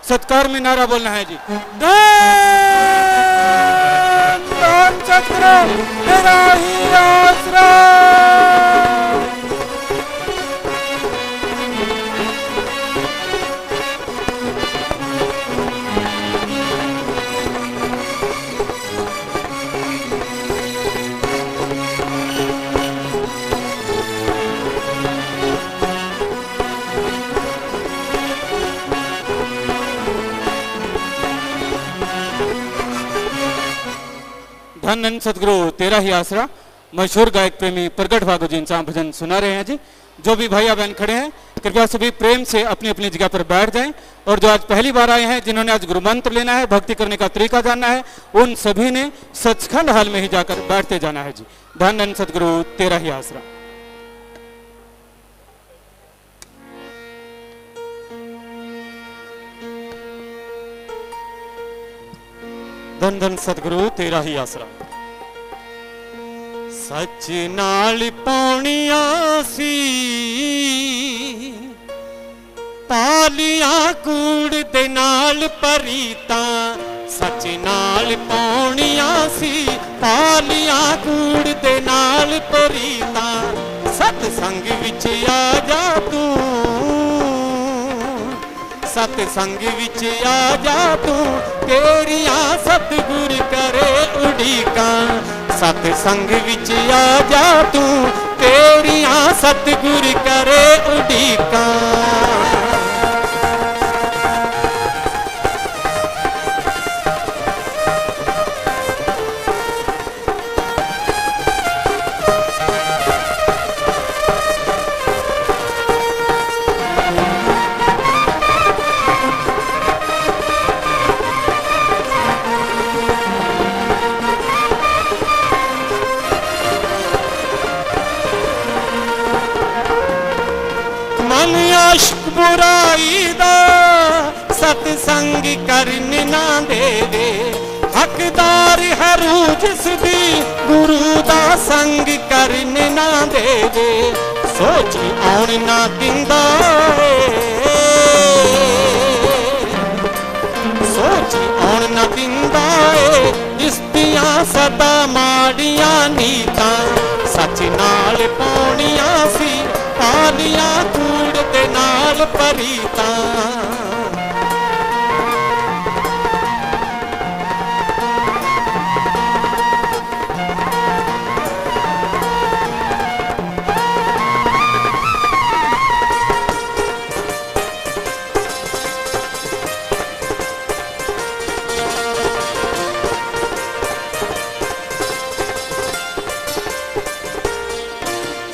सत्कार में नारा बोलना है जी। धन सतगुरु तेरा ही आसरा। धन धन सतगुरु तेरा ही आसरा। मशहूर गायक प्रेमी प्रगट भागो जी इनसा भजन सुना रहे हैं जी। जो भी भाई बहन खड़े हैं कृपया सभी प्रेम से अपनी अपनी जगह पर बैठ जाएं। और जो आज पहली बार आए हैं, जिन्होंने आज गुरु मंत्र लेना है, भक्ति करने का तरीका जानना है, उन सभी ने सचखंड हाल में ही जाकर बैठते जाना है जी। धन धन सतगुरु तेरा ही आसरा। धन धन सतगुरु तेरा ही आसरा। सच नाल पौनिया सी पालिया कूड़ दे नाल परीता। सच नाल पौनिया सी पालिया कूड़ दे नाल परीता। सतसंग विच आ जा तू, सतसंग विच आ जा तू, तेरिया सतगुर करे उड़ीका। सतसंग विच आ जा तू, तेरिया सतगुर करे उड़ीका। आशिक बुराई दा सतसंग करने ना देवे। हकदार है रूह जिसदी गुरु दा संग करने ना देवे। सोच आउण ना दिंदा सोच आउण ना दिंदा जिस दियां सदा माड़ियां नीतां। सच नाल पौनिया सी पालिया कूड़ दे नाल परीता।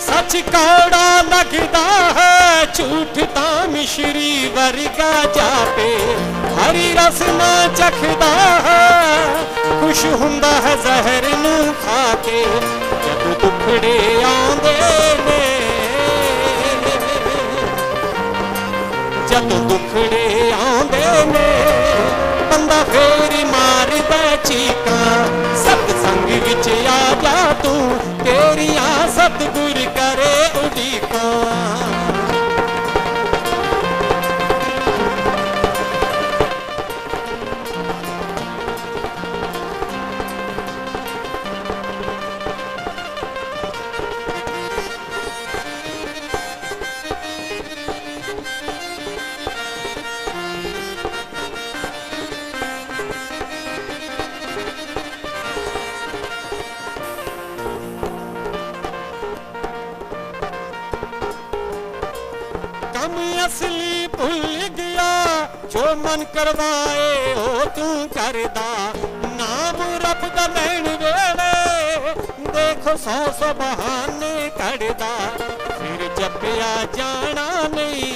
सच कौड़ा लगदा है, झूठ तां मिश्री वर्गा जापे। हरी रस ना चखदा है, खुश हुंदा है जहर नू खा के। जद दुखड़े आंदे ने, जद दुखड़े आंदे ने, बंदा फेर मारदा चीकां। सतसंग विच आ जा तू, तेरिया सतगुर करे उड़ीका। असली भूल गया जो मन करवाए हो तू करदा। नाम रब दा लैण वेले देखो सौ सौ बहाने कढ़दा। फिर जपिया जाना नहीं,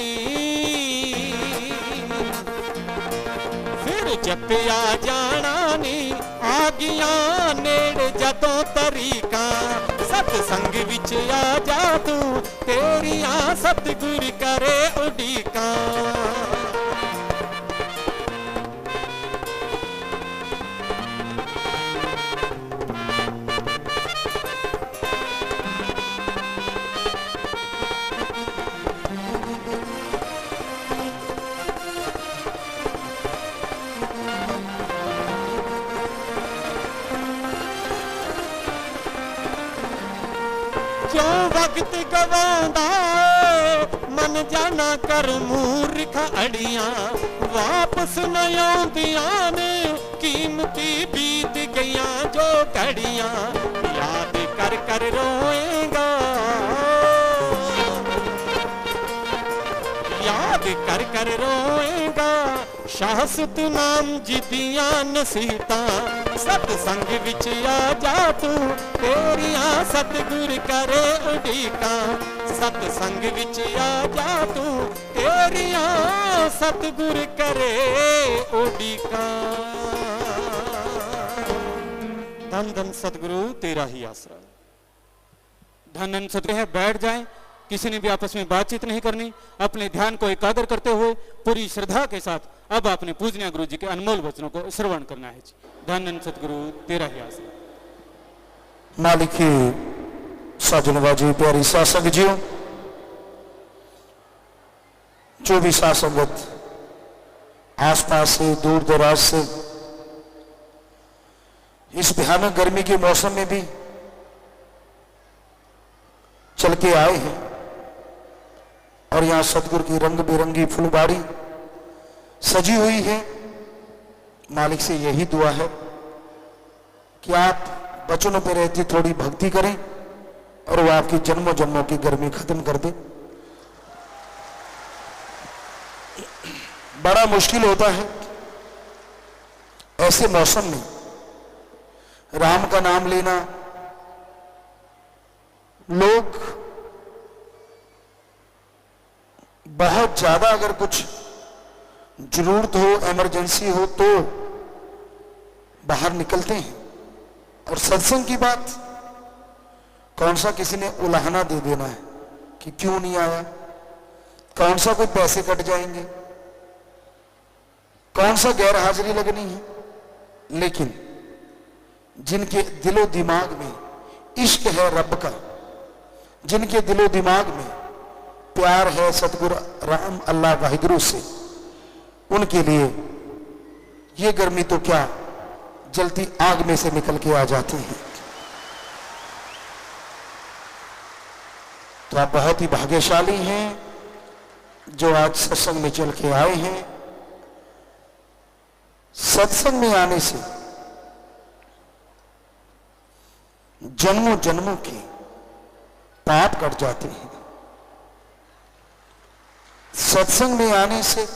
फिर जपिया जाना नहीं। आ गया नेड़ जदों तरीका। सतसंग विच आ जा तू, तेरिया सतगुर करे उड़ीका। भगत गवांदा मन जाना कर मूर्ख अड़ियां वापस न आउंदियां ने कीमती बीत गईयां जो घड़ियां याद कर कर रोएगा याद कर कर रोएगा शाह सतनाम जी दियां नसीहतां सतसंग विच आ जा तू तेरियां सतगुर करे उडीकां सतसंग विच आ जा तू तेरियां सतगुर करे उडीकां। धन धन सतगुरु तेरा ही आसरा। धन धन सतगुरु है, बैठ जाएं, किसी ने भी आपस में बातचीत नहीं करनी, अपने ध्यान को एकाग्र करते हुए पूरी श्रद्धा के साथ अब आपने पूजनीय गुरु जी के अनमोल वचनों को श्रवण करना है। धन धन सतगुरु तेरा ही आसरा। मालिकी साजनबाजी प्यारी सासंग जियो, जो भी सासंगत आसपास से दूर दराज से इस भयानक गर्मी के मौसम में भी चल के आए हैं और यहां सतगुरु की रंग बिरंगी फुलबाड़ी सजी हुई है। मालिक से यही दुआ है कि आप वचनों पे रहती थोड़ी भक्ति करें और वो आपकी जन्मों जन्मों की गर्मी खत्म कर दे। बड़ा मुश्किल होता है ऐसे मौसम में राम का नाम लेना। लोग बहुत ज्यादा अगर कुछ जरूरत हो, इमरजेंसी हो तो बाहर निकलते हैं, और सत्संग की बात कौन सा किसी ने उलाहना दे देना है कि क्यों नहीं आया, कौन सा कोई पैसे कट जाएंगे, कौन सा गैर हाजिरी लगनी है। लेकिन जिनके दिलो दिमाग में इश्क है रब का, जिनके दिलो दिमाग में प्यार है सतगुरु राम अल्लाह वाहिगुरु से, उनके लिए ये गर्मी तो क्या जलती आग में से निकल के आ जाती है। तो आप बहुत ही भाग्यशाली हैं जो आज सत्संग में चल के आए हैं। सत्संग में आने से जन्मों जन्मों के पाप कट जाते हैं। सत्संग में आने से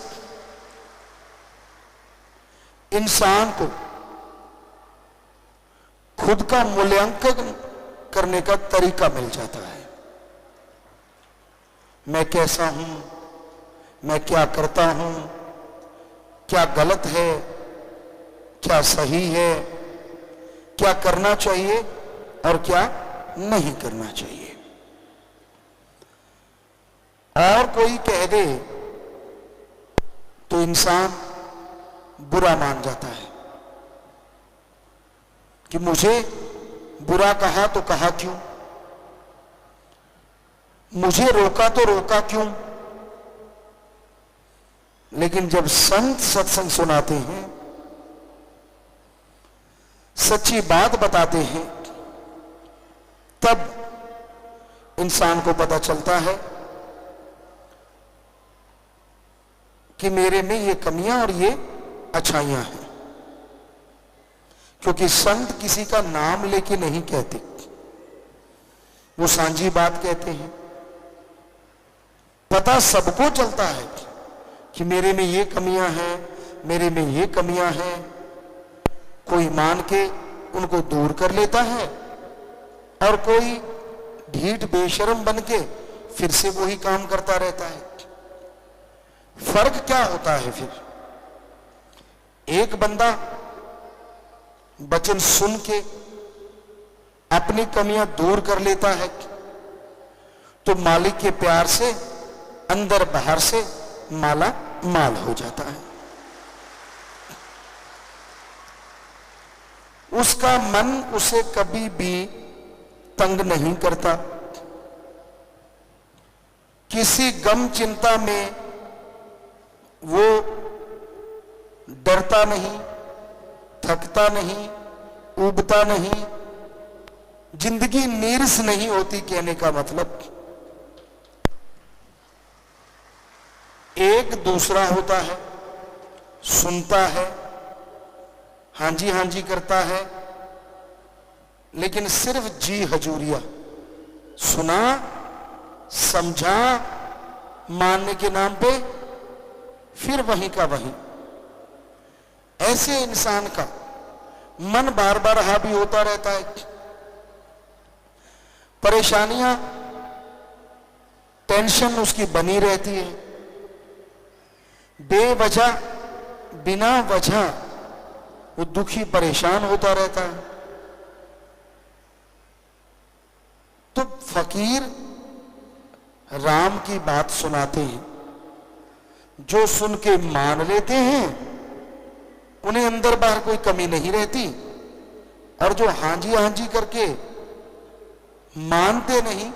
इंसान को खुद का मूल्यांकन करने का तरीका मिल जाता है। मैं कैसा हूं, मैं क्या करता हूं, क्या गलत है, क्या सही है, क्या करना चाहिए और क्या नहीं करना चाहिए। और कोई कह दे तो इंसान बुरा मान जाता है कि मुझे बुरा कहा तो कहा क्यों, मुझे रोका तो रोका क्यों। लेकिन जब संत सत्संग सुनाते हैं, सच्ची बात बताते हैं, तब इंसान को पता चलता है कि मेरे में ये कमियां और ये अच्छाइयां हैं। क्योंकि संत किसी का नाम लेके नहीं कहते, वो सांझी बात कहते हैं। पता सबको चलता है कि मेरे में ये कमियां हैं, मेरे में ये कमियां हैं। कोई मान के उनको दूर कर लेता है और कोई ढीठ बेशर्म बन के फिर से वही काम करता रहता है। फर्क क्या होता है फिर? एक बंदा वचन सुन के अपनी कमियां दूर कर लेता है तो मालिक के प्यार से अंदर बाहर से माला माल हो जाता है। उसका मन उसे कभी भी तंग नहीं करता। किसी गम चिंता में वो डरता नहीं, थकता नहीं, उबता नहीं, जिंदगी नीरस नहीं होती, कहने का मतलब एक दूसरा होता है, सुनता है, हाँ जी करता है, लेकिन सिर्फ जी हजूरिया, सुना समझा, मानने के नाम पे फिर वहीं का वहीं। ऐसे इंसान का मन बार बार हावी होता रहता है, परेशानियां, टेंशन उसकी बनी रहती है, बेवजह बिना वजह वो दुखी परेशान होता रहता है। तो फकीर राम की बात सुनाते हैं, जो सुन के मान लेते हैं उन्हें अंदर बाहर कोई कमी नहीं रहती, और जो हाँ जी करके मानते नहीं,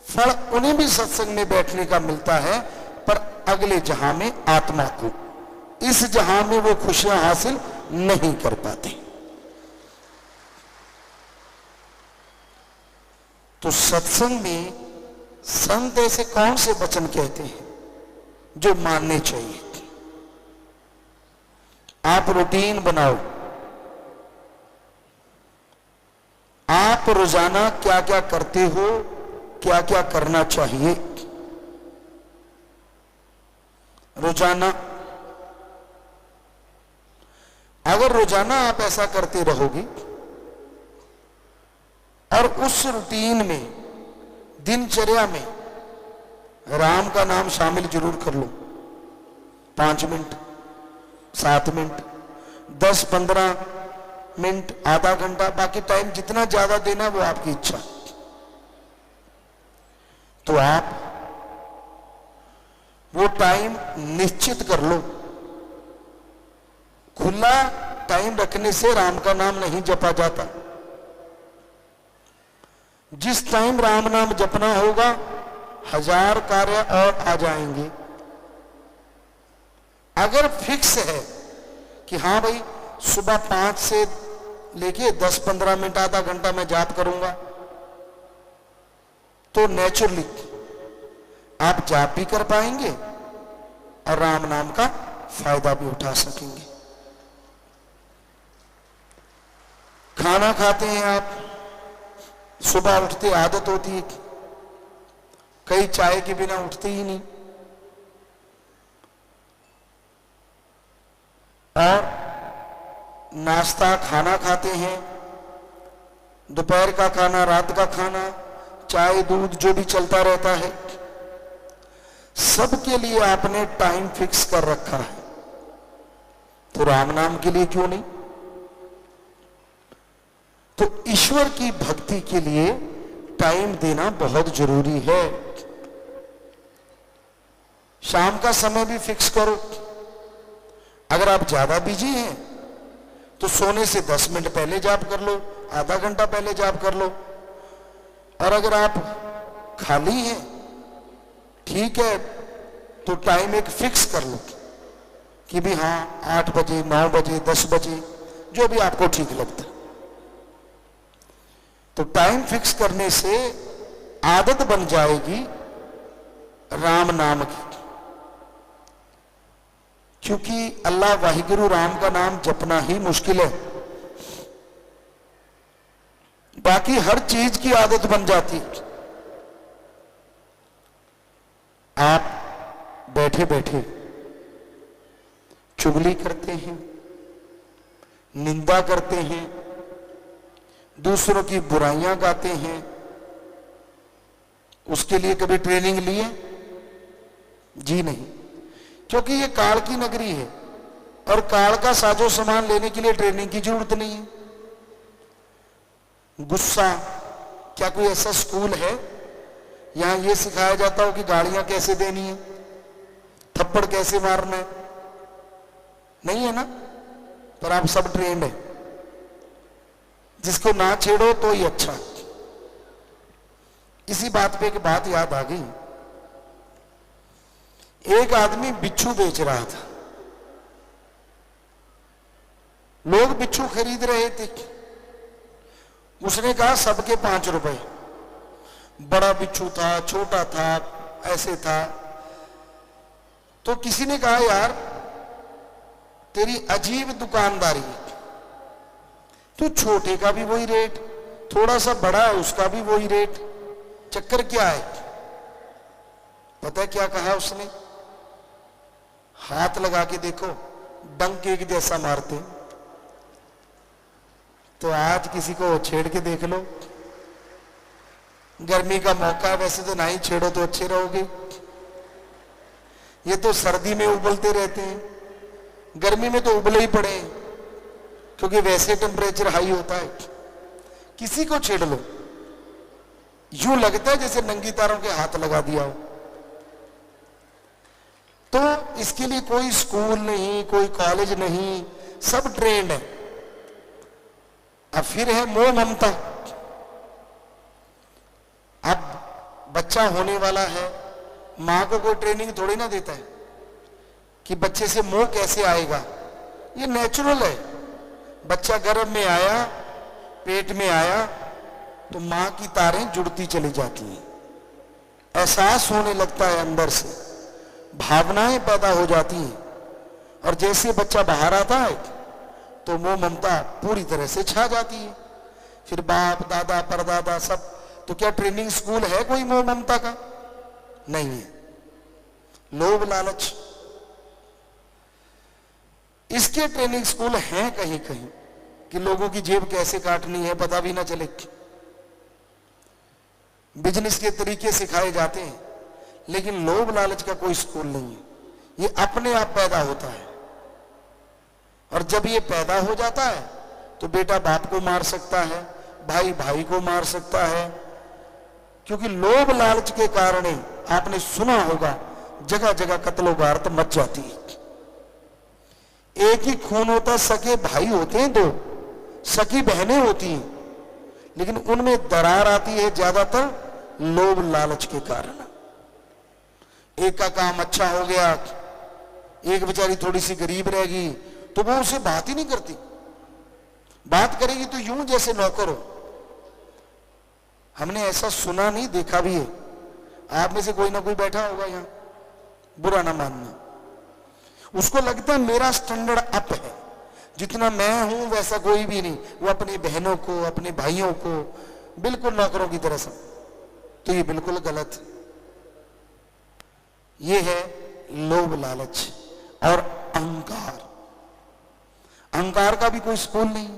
फल उन्हें भी सत्संग में बैठने का मिलता है, पर अगले जहां में आत्मा को, इस जहां में वो खुशियां हासिल नहीं कर पाते। तो सत्संग में संत ऐसे कौन से वचन कहते हैं जो मानने चाहिए? आप रूटीन बनाओ, आप रोजाना क्या क्या करते हो, क्या क्या करना चाहिए। रोजाना, अगर रोजाना आप ऐसा करते रहोगे और उस रूटीन में, दिनचर्या में राम का नाम शामिल जरूर कर लो, 5 मिनट, 7 मिनट, 10-15 मिनट, आधा घंटा, बाकी टाइम जितना ज्यादा देना वो आपकी इच्छा। तो आप वो टाइम निश्चित कर लो। खुला टाइम रखने से राम का नाम नहीं जपा जाता। जिस टाइम राम नाम जपना होगा 1000 कार्य और आ जाएंगे। अगर फिक्स है कि हाँ भाई सुबह 5 से लेके 10-15 मिनट, आधा घंटा मैं जाप करूंगा, तो नेचुरली आप जाप भी कर पाएंगे और राम नाम का फायदा भी उठा सकेंगे। खाना खाते हैं आप, सुबह उठते आदत होती है, कई चाय के बिना उठते ही नहीं, और नाश्ता खाना खाते हैं, दोपहर का खाना, रात का खाना, चाय दूध जो भी चलता रहता है, सबके लिए आपने टाइम फिक्स कर रखा है। तो राम नाम के लिए क्यों नहीं? तो ईश्वर की भक्ति के लिए टाइम देना बहुत जरूरी है। शाम का समय भी फिक्स करो। अगर आप ज्यादा बिजी हैं तो सोने से 10 मिनट पहले जाप कर लो, आधा घंटा पहले जाप कर लो। और अगर आप खाली हैं, ठीक है, तो टाइम एक फिक्स कर लो कि भी हाँ 8 बजे, 9 बजे, 10 बजे, जो भी आपको ठीक लगता है। तो टाइम फिक्स करने से आदत बन जाएगी राम नाम की, क्योंकि अल्लाह वाहिगुरु राम का नाम जपना ही मुश्किल है, बाकी हर चीज की आदत बन जाती। आप बैठे बैठे चुगली करते हैं, निंदा करते हैं, दूसरों की बुराइयां गाते हैं, उसके लिए कभी ट्रेनिंग लिए? जी नहीं, क्योंकि ये काल की नगरी है और काल का साजो सामान लेने के लिए ट्रेनिंग की जरूरत नहीं है। गुस्सा, क्या कोई ऐसा स्कूल है यहां ये सिखाया जाता हो कि गालियां कैसे देनी है, थप्पड़ कैसे मारना है? नहीं है ना, पर आप सब ट्रेंड है। जिसको ना छेड़ो तो ही अच्छा। इसी बात पे एक बात याद आ गई। एक आदमी बिच्छू बेच रहा था, लोग बिच्छू खरीद रहे थे, उसने कहा सबके 5 रुपए। बड़ा बिच्छू था, छोटा था, ऐसे था। तो किसी ने कहा यार तेरी अजीब दुकानदारी है, तो छोटे का भी वही रेट, थोड़ा सा बड़ा है उसका भी वही रेट, चक्कर क्या है? पता है क्या कहा उसने? हाथ लगा के देखो, डंक एक जैसा मारते। तो आज किसी को छेड़ के देख लो, गर्मी का मौका है, वैसे तो ना ही छेड़ो तो अच्छे रहोगे। ये तो सर्दी में उबलते रहते हैं, गर्मी में तो उबले ही पड़े हैं, क्योंकि वैसे टेम्परेचर हाई होता है। किसी को छेड़ लो, यूं लगता है जैसे नंगी तारों के हाथ लगा दिया हो। तो इसके लिए कोई स्कूल नहीं, कोई कॉलेज नहीं, सब ट्रेंड है। अब फिर है मोह ममता। अब बच्चा होने वाला है, मां को कोई ट्रेनिंग थोड़ी ना देता है कि बच्चे से मोह कैसे आएगा। ये नेचुरल है। बच्चा गर्भ में आया, पेट में आया, तो मां की तारें जुड़ती चली जाती हैं, एहसास होने लगता है अंदर से, भावनाएं पैदा हो जाती हैं। और जैसे बच्चा बाहर आता है तो मोह ममता पूरी तरह से छा जाती है। फिर बाप दादा परदादा सब। तो क्या ट्रेनिंग स्कूल है कोई मोह ममता का? नहीं है। लोभ लालच, इसके ट्रेनिंग स्कूल हैं कहीं कहीं कि लोगों की जेब कैसे काटनी है पता भी ना चले। बिजनेस के तरीके सिखाए जाते हैं, लेकिन लोभ लालच का कोई स्कूल नहीं है। ये अपने आप पैदा होता है, और जब ये पैदा हो जाता है तो बेटा बाप को मार सकता है, भाई भाई को मार सकता है, क्योंकि लोभ लालच के कारण ही आपने सुना होगा जगह जगह कत्लो गारत मच जाती है। एक ही खून होता, सके भाई होते हैं दो, सकी बहनें होती हैं, लेकिन उनमें दरार आती है ज्यादातर लोभ लालच के कारण। एक का काम अच्छा हो गया, एक बेचारी थोड़ी सी गरीब रहेगी, तो वो उसे बात ही नहीं करती। बात करेगी तो यूं जैसे नौकर हो। हमने ऐसा सुना नहीं, देखा भी है। आप में से कोई ना कोई बैठा होगा यहां, बुरा ना मानना, उसको लगता है मेरा स्टैंडर्ड अप है, जितना मैं हूं वैसा कोई भी नहीं। वो अपनी बहनों को, अपने भाइयों को बिल्कुल नौकरों की तरह से। तो ये बिल्कुल गलत। ये है लोभ लालच और अहंकार। अहंकार का भी कोई स्कूल नहीं।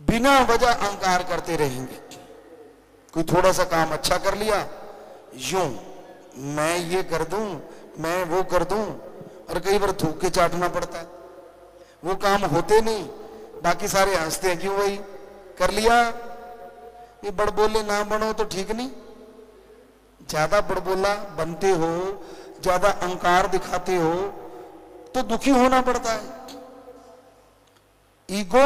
बिना वजह अहंकार करते रहेंगे। कोई थोड़ा सा काम अच्छा कर लिया, यूं मैं ये कर दूं, मैं वो कर दूं, और कई बार थूक के चाटना पड़ता है। वो काम होते नहीं, बाकी सारे हंसते हैं, क्यों भाई कर लिया। ये बड़बोले ना बनो तो ठीक नहीं। ज्यादा बड़बोला बनते हो, ज्यादा अहंकार दिखाते हो तो दुखी होना पड़ता है। ईगो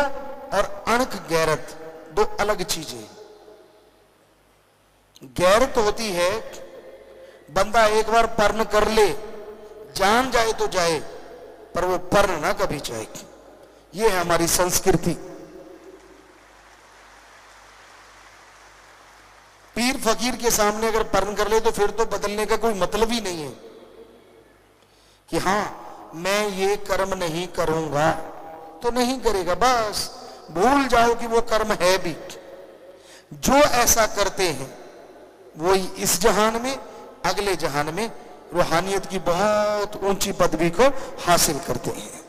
और अणख गैरत दो अलग चीजें। गैरत होती है बंदा एक बार पर्ण कर ले, जान जाए तो जाए, पर वो पर्ण ना कभी जाए। ये है हमारी संस्कृति। पीर फकीर के सामने अगर पर्ण कर ले तो फिर तो बदलने का कोई मतलब ही नहीं है कि हां मैं ये कर्म नहीं करूंगा, तो नहीं करेगा, बस भूल जाओ कि वो कर्म है भी। जो ऐसा करते हैं वही इस जहान में, अगले जहान में रूहानियत की बहुत ऊंची पदवी को हासिल करते हैं।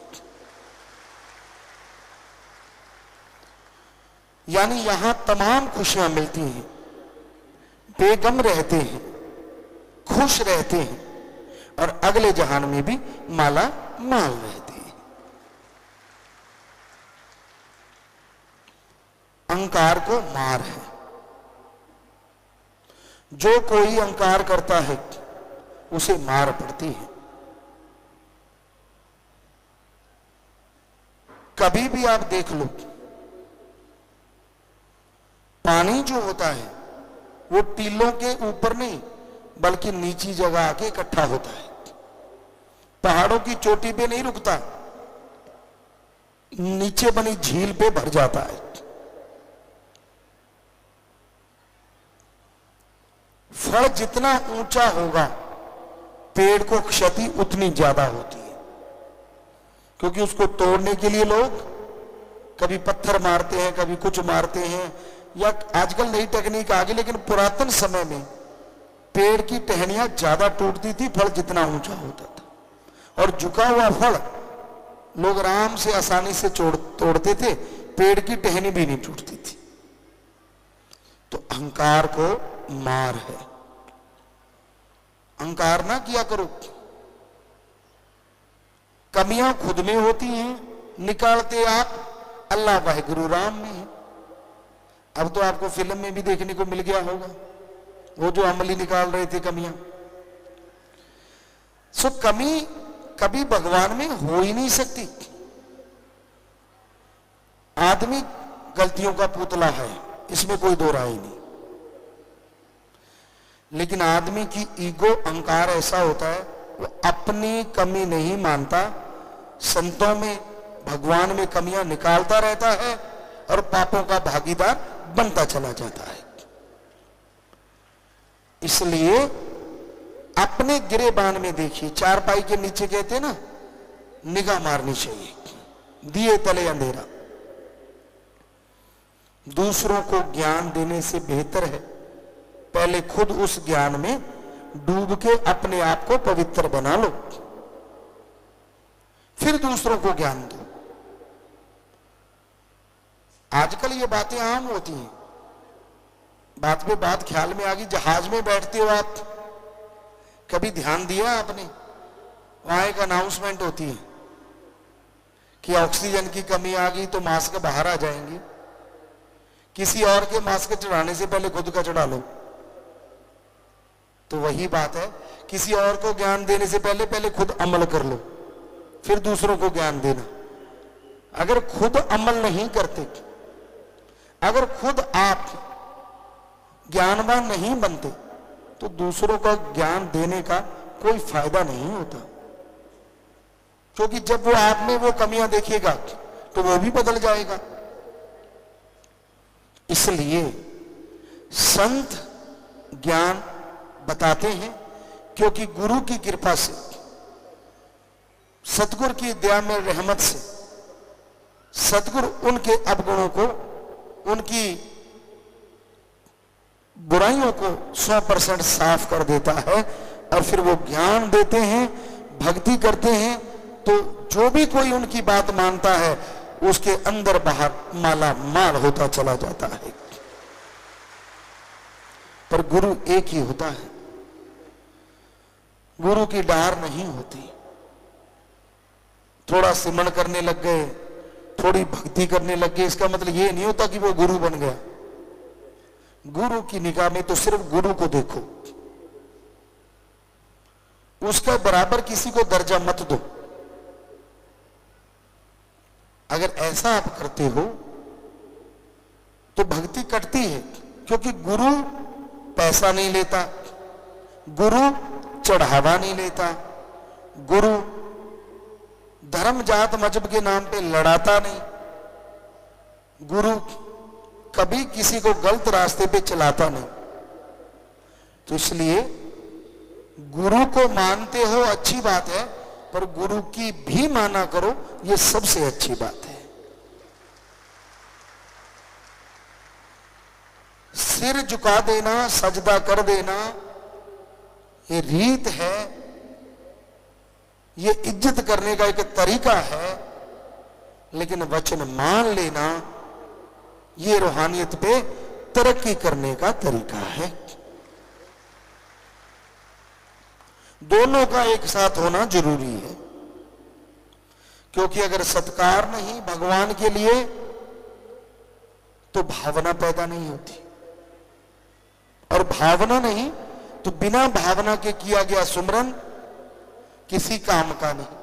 यानी यहां तमाम खुशियां मिलती हैं, बेगम रहते हैं, खुश रहते हैं, और अगले जहान में भी माला माल रहते हैं। अहंकार को मार है। जो कोई अहंकार करता है उसे मार पड़ती है। कभी भी आप देख लो, पानी जो होता है वो टीलों के ऊपर नहीं बल्कि नीची जगह आके इकट्ठा होता है। पहाड़ों की चोटी पे नहीं रुकता, नीचे बनी झील पे भर जाता है। फल जितना ऊंचा होगा पेड़ को क्षति उतनी ज्यादा होती है, क्योंकि उसको तोड़ने के लिए लोग कभी पत्थर मारते हैं, कभी कुछ मारते हैं, या आजकल नई टेक्निक आ गई, लेकिन पुरातन समय में पेड़ की टहनियां ज्यादा टूटती थी फल जितना ऊंचा होता था, और झुका हुआ फल लोग आराम से आसानी से तोड़ते थे, पेड़ की टहनी भी नहीं टूटती थी। तो अहंकार को मार है, अहंकार ना किया करो। कमियां खुद में होती हैं, निकालते आप अल्लाह वाहिगुरु राम में है। अब तो आपको फिल्म में भी देखने को मिल गया होगा वो जो अमली निकाल रहे थे कमियां। सो कमी कभी भगवान में हो ही नहीं सकती। आदमी गलतियों का पुतला है, इसमें कोई दो राय नहीं, लेकिन आदमी की ईगो अहंकार ऐसा होता है वो अपनी कमी नहीं मानता, संतों में भगवान में कमियां निकालता रहता है और पापों का भागीदार बनता चला जाता है। इसलिए अपने गिरेबान में देखिए, चारपाई के नीचे कहते हैं ना निगाह मारनी चाहिए, दिए तले अंधेरा। दूसरों को ज्ञान देने से बेहतर है पहले खुद उस ज्ञान में डूब के अपने आप को पवित्र बना लो, फिर दूसरों को ज्ञान दो। आजकल ये बातें आम होती हैं, बात पे बात ख्याल में आ गई। जहाज में बैठते हो आप, कभी ध्यान दिया आपने, वहां एक अनाउंसमेंट होती है कि ऑक्सीजन की कमी आ गई तो मास्क बाहर आ जाएंगे। किसी और के मास्क चढ़ाने से पहले खुद का चढ़ा लो। तो वही बात है, किसी और को ज्ञान देने से पहले पहले खुद अमल कर लो, फिर दूसरों को ज्ञान देना। अगर खुद अमल नहीं करते, अगर खुद आप ज्ञानवान नहीं बनते, तो दूसरों का ज्ञान देने का कोई फायदा नहीं होता, क्योंकि जब वो आप में वो कमियां देखेगा तो वो भी बदल जाएगा। इसलिए संत ज्ञान बताते हैं, क्योंकि गुरु की कृपा से, सतगुरु की दया में रहमत से सतगुरु उनके अवगुणों को, उनकी बुराइयों को 100% साफ कर देता है और फिर वो ज्ञान देते हैं, भक्ति करते हैं। तो जो भी कोई उनकी बात मानता है उसके अंदर बाहर माला माल होता चला जाता है। पर गुरु एक ही होता है, गुरु की डार नहीं होती। थोड़ा सिमरन करने लग गए, थोड़ी भक्ति करने लग गए, इसका मतलब ये नहीं होता कि वो गुरु बन गया। गुरु की निगाह में तो सिर्फ गुरु को देखो, उसका बराबर किसी को दर्जा मत दो। अगर ऐसा आप करते हो तो भक्ति कटती है, क्योंकि गुरु पैसा नहीं लेता, गुरु चढ़ावा नहीं लेता, गुरु धर्म जात मजहब के नाम पे लड़ाता नहीं, गुरु कभी किसी को गलत रास्ते पे चलाता नहीं। तो इसलिए गुरु को मानते हो अच्छी बात है, पर गुरु की भी माना करो, ये सबसे अच्छी बात है। सिर झुका देना, सजदा कर देना, ये रीत है, ये इज्जत करने का एक तरीका है। लेकिन वचन मान लेना, ये रूहानियत पे तरक्की करने का तरीका है। दोनों का एक साथ होना जरूरी है, क्योंकि अगर सत्कार नहीं भगवान के लिए तो भावना पैदा नहीं होती, और भावना नहीं तो बिना भावना के किया गया सुमरन किसी काम का नहीं।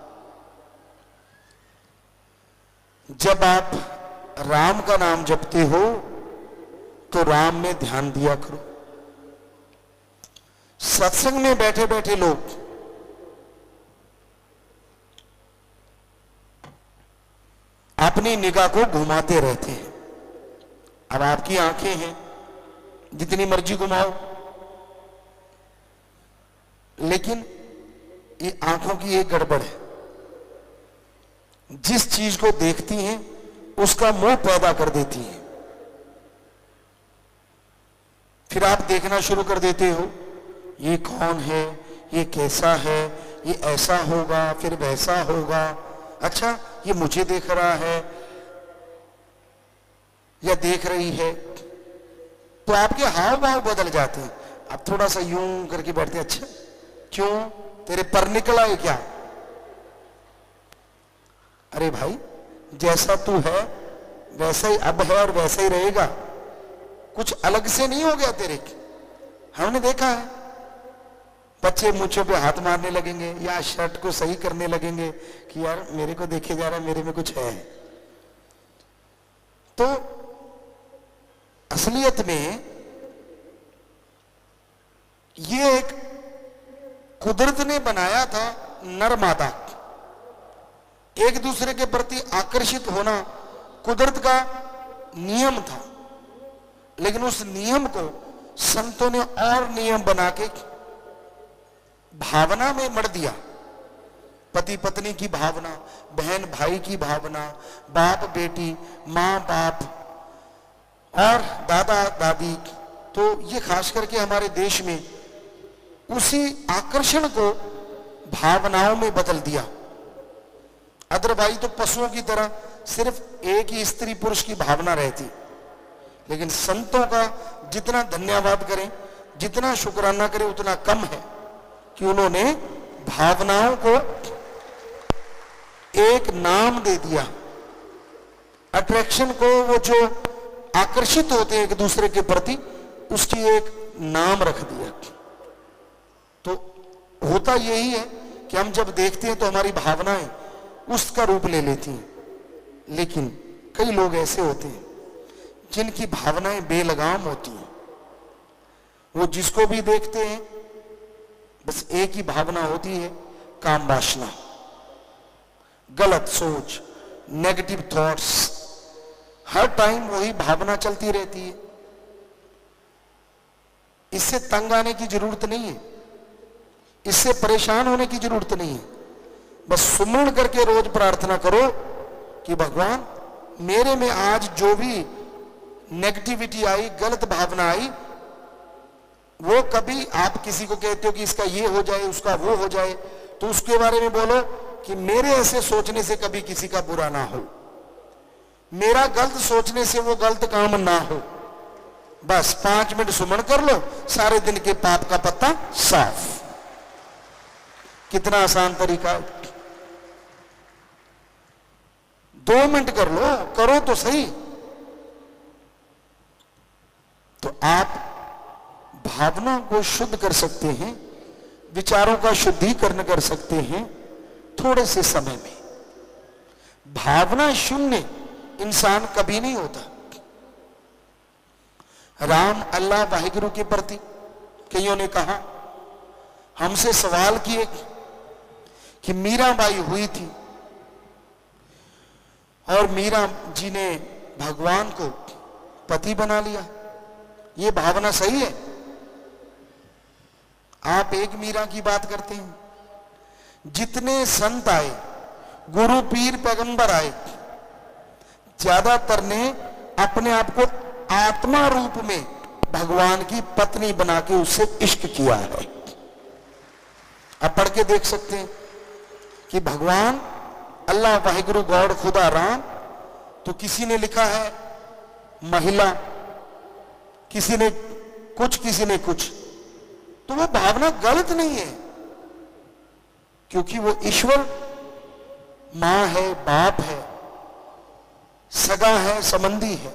जब आप राम का नाम जपते हो तो राम में ध्यान दिया करो। सत्संग में बैठे बैठे लोग अपनी निगाह को घुमाते रहते हैं। अब आपकी आंखें हैं, जितनी मर्जी घुमाओ, लेकिन ये आंखों की एक गड़बड़ है, जिस चीज को देखती हैं उसका मोह पैदा कर देती हैं। फिर आप देखना शुरू कर देते हो, ये कौन है, ये कैसा है, ये ऐसा होगा फिर वैसा होगा, अच्छा ये मुझे देख रहा है या देख रही है, तो आपके हाव भाव बदल जाते हैं। आप थोड़ा सा यूं करके बैठते हैं, अच्छा क्यों, तेरे पर निकला है क्या? अरे भाई, जैसा तू है वैसा ही अब है और वैसा ही रहेगा, कुछ अलग से नहीं हो गया तेरे। हमने देखा है बच्चे मूंछों पे हाथ मारने लगेंगे या शर्ट को सही करने लगेंगे कि यार मेरे को देखे जा रहा है, मेरे में कुछ है। तो असलियत में ये एक कुदरत ने बनाया था, नर मादा एक दूसरे के प्रति आकर्षित होना कुदरत का नियम था, लेकिन उस नियम को संतों ने और नियम बना के भावना में मर दिया। पति पत्नी की भावना, बहन भाई की भावना, बाप बेटी, माँ बाप और दादा दादी, तो ये खास करके हमारे देश में उसी आकर्षण को भावनाओं में बदल दिया। अदरवाइज तो पशुओं की तरह सिर्फ एक ही स्त्री पुरुष की भावना रहती, लेकिन संतों का जितना धन्यवाद करें, जितना शुक्राना करें उतना कम है कि उन्होंने भावनाओं को एक नाम दे दिया। अट्रैक्शन को, वो जो आकर्षित होते हैं एक दूसरे के प्रति, उसकी एक नाम रख दिया। तो होता यही है कि हम जब देखते हैं तो हमारी भावनाएं उसका रूप ले लेती हैं, लेकिन कई लोग ऐसे होते हैं जिनकी भावनाएं बेलगाम होती हैं। वो जिसको भी देखते हैं बस एक ही भावना होती है, काम वासना, गलत सोच, नेगेटिव थॉट्स, हर टाइम वही भावना चलती रहती है। इससे तंग आने की जरूरत नहीं है, इससे परेशान होने की जरूरत नहीं है। बस सुमरण करके रोज प्रार्थना करो कि भगवान मेरे में आज जो भी नेगेटिविटी आई, गलत भावना आई, वो कभी आप किसी को कहते हो कि इसका ये हो जाए, उसका वो हो जाए, तो उसके बारे में बोलो कि मेरे ऐसे सोचने से कभी किसी का बुरा ना हो, मेरा गलत सोचने से वो गलत काम ना हो। बस 5 मिनट सुमन कर लो, सारे दिन के पाप का पत्ता साफ। कितना आसान तरीका है। 2 मिनट कर लो, करो तो सही। तो आप भावना को शुद्ध कर सकते हैं, विचारों का शुद्धिकरण कर सकते हैं थोड़े से समय में। भावना शून्य इंसान कभी नहीं होता। राम, अल्लाह, वाहिगुरु के प्रति कईयों ने कहा, हमसे सवाल किए कि मीराबाई हुई थी और मीरा जी ने भगवान को पति बना लिया, ये भावना सही है? आप एक मीरा की बात करते हैं। जितने संत आए, गुरु पीर पैगंबर आए, ज्यादातर ने अपने आप को आत्मा रूप में भगवान की पत्नी बना के उससे इश्क किया है। आप पढ़ के देख सकते हैं कि भगवान अल्लाह, वाहिगुरु, गॉड, खुदा, राम, तो किसी ने लिखा है महिला, किसी ने कुछ, किसी ने कुछ। तो वो भावना गलत नहीं है, क्योंकि वो ईश्वर मां है, बाप है, सगा है, संबंधी है,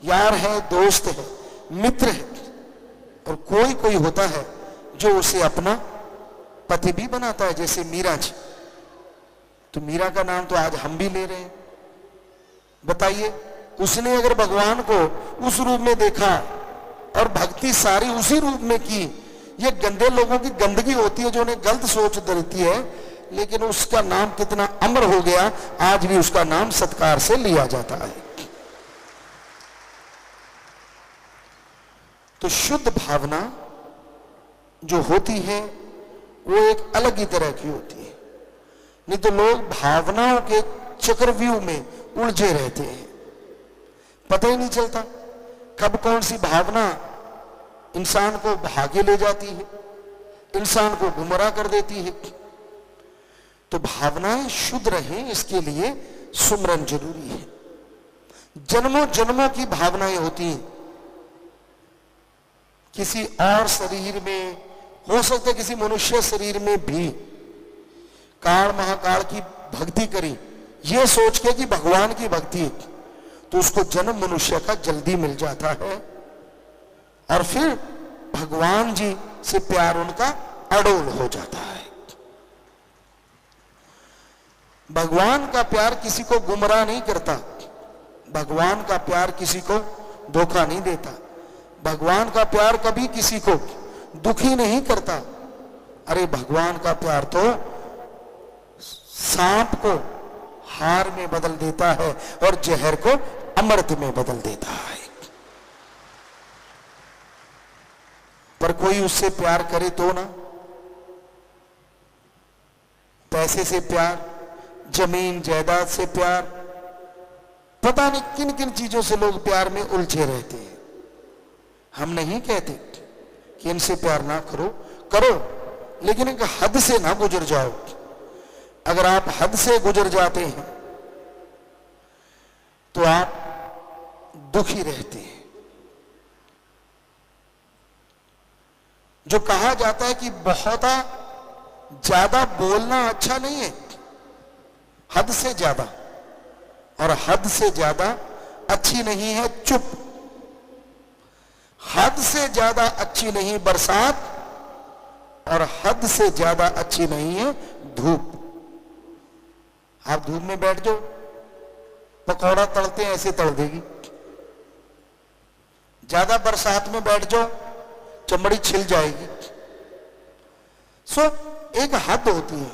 यार है, दोस्त है, मित्र है, और कोई कोई होता है जो उसे अपना पति भी बनाता है, जैसे मीरा जी। तो मीरा का नाम तो आज हम भी ले रहे हैं। बताइए, उसने अगर भगवान को उस रूप में देखा और भक्ति सारी उसी रूप में की, ये गंदे लोगों की गंदगी होती है जो उन्हें गलत सोच देती है, लेकिन उसका नाम कितना अमर हो गया, आज भी उसका नाम सत्कार से लिया जाता है। तो शुद्ध भावना जो होती है वो एक अलग ही तरह की होती है। नहीं तो लोग भावनाओं के चक्रव्यूह में उलझे रहते हैं, पता ही नहीं चलता कब कौन सी भावना इंसान को भागे ले जाती है, इंसान को गुमराह कर देती है। तो भावनाएं शुद्ध रहें, इसके लिए सुमरन जरूरी है। जन्मों जन्मों की भावनाएं होती हैं, किसी और शरीर में हो सकता है, किसी मनुष्य शरीर में भी काल महाकाल की भक्ति करी ये सोच के कि भगवान की भक्ति, तो उसको जन्म मनुष्य का जल्दी मिल जाता है और फिर भगवान जी से प्यार उनका अडोल हो जाता है। भगवान का प्यार किसी को गुमराह नहीं करता, भगवान का प्यार किसी को धोखा नहीं देता, भगवान का प्यार कभी किसी को दुखी नहीं करता। अरे भगवान का प्यार तो सांप को हार में बदल देता है और जहर को अमृत में बदल देता है। पर कोई उससे प्यार करे तो ना, पैसे से प्यार, जमीन जायदाद से प्यार, पता नहीं किन किन चीजों से लोग प्यार में उलझे रहते हैं। हम नहीं कहते कि इनसे प्यार ना करो, करो, लेकिन एक हद से ना गुजर जाओ। अगर आप हद से गुजर जाते हैं तो आप दुखी रहते हैं। जो कहा जाता है कि बहुत ज्यादा बोलना अच्छा नहीं है, हद से ज्यादा, और हद से ज्यादा अच्छी नहीं है चुप, हद से ज्यादा अच्छी नहीं बरसात, और हद से ज्यादा अच्छी नहीं है धूप। आप धूप में बैठ जाओ, पकौड़ा तलते हैं ऐसे तल देगी। ज्यादा बरसात में बैठ जाओ, चमड़ी छिल जाएगी। सो एक हद होती है,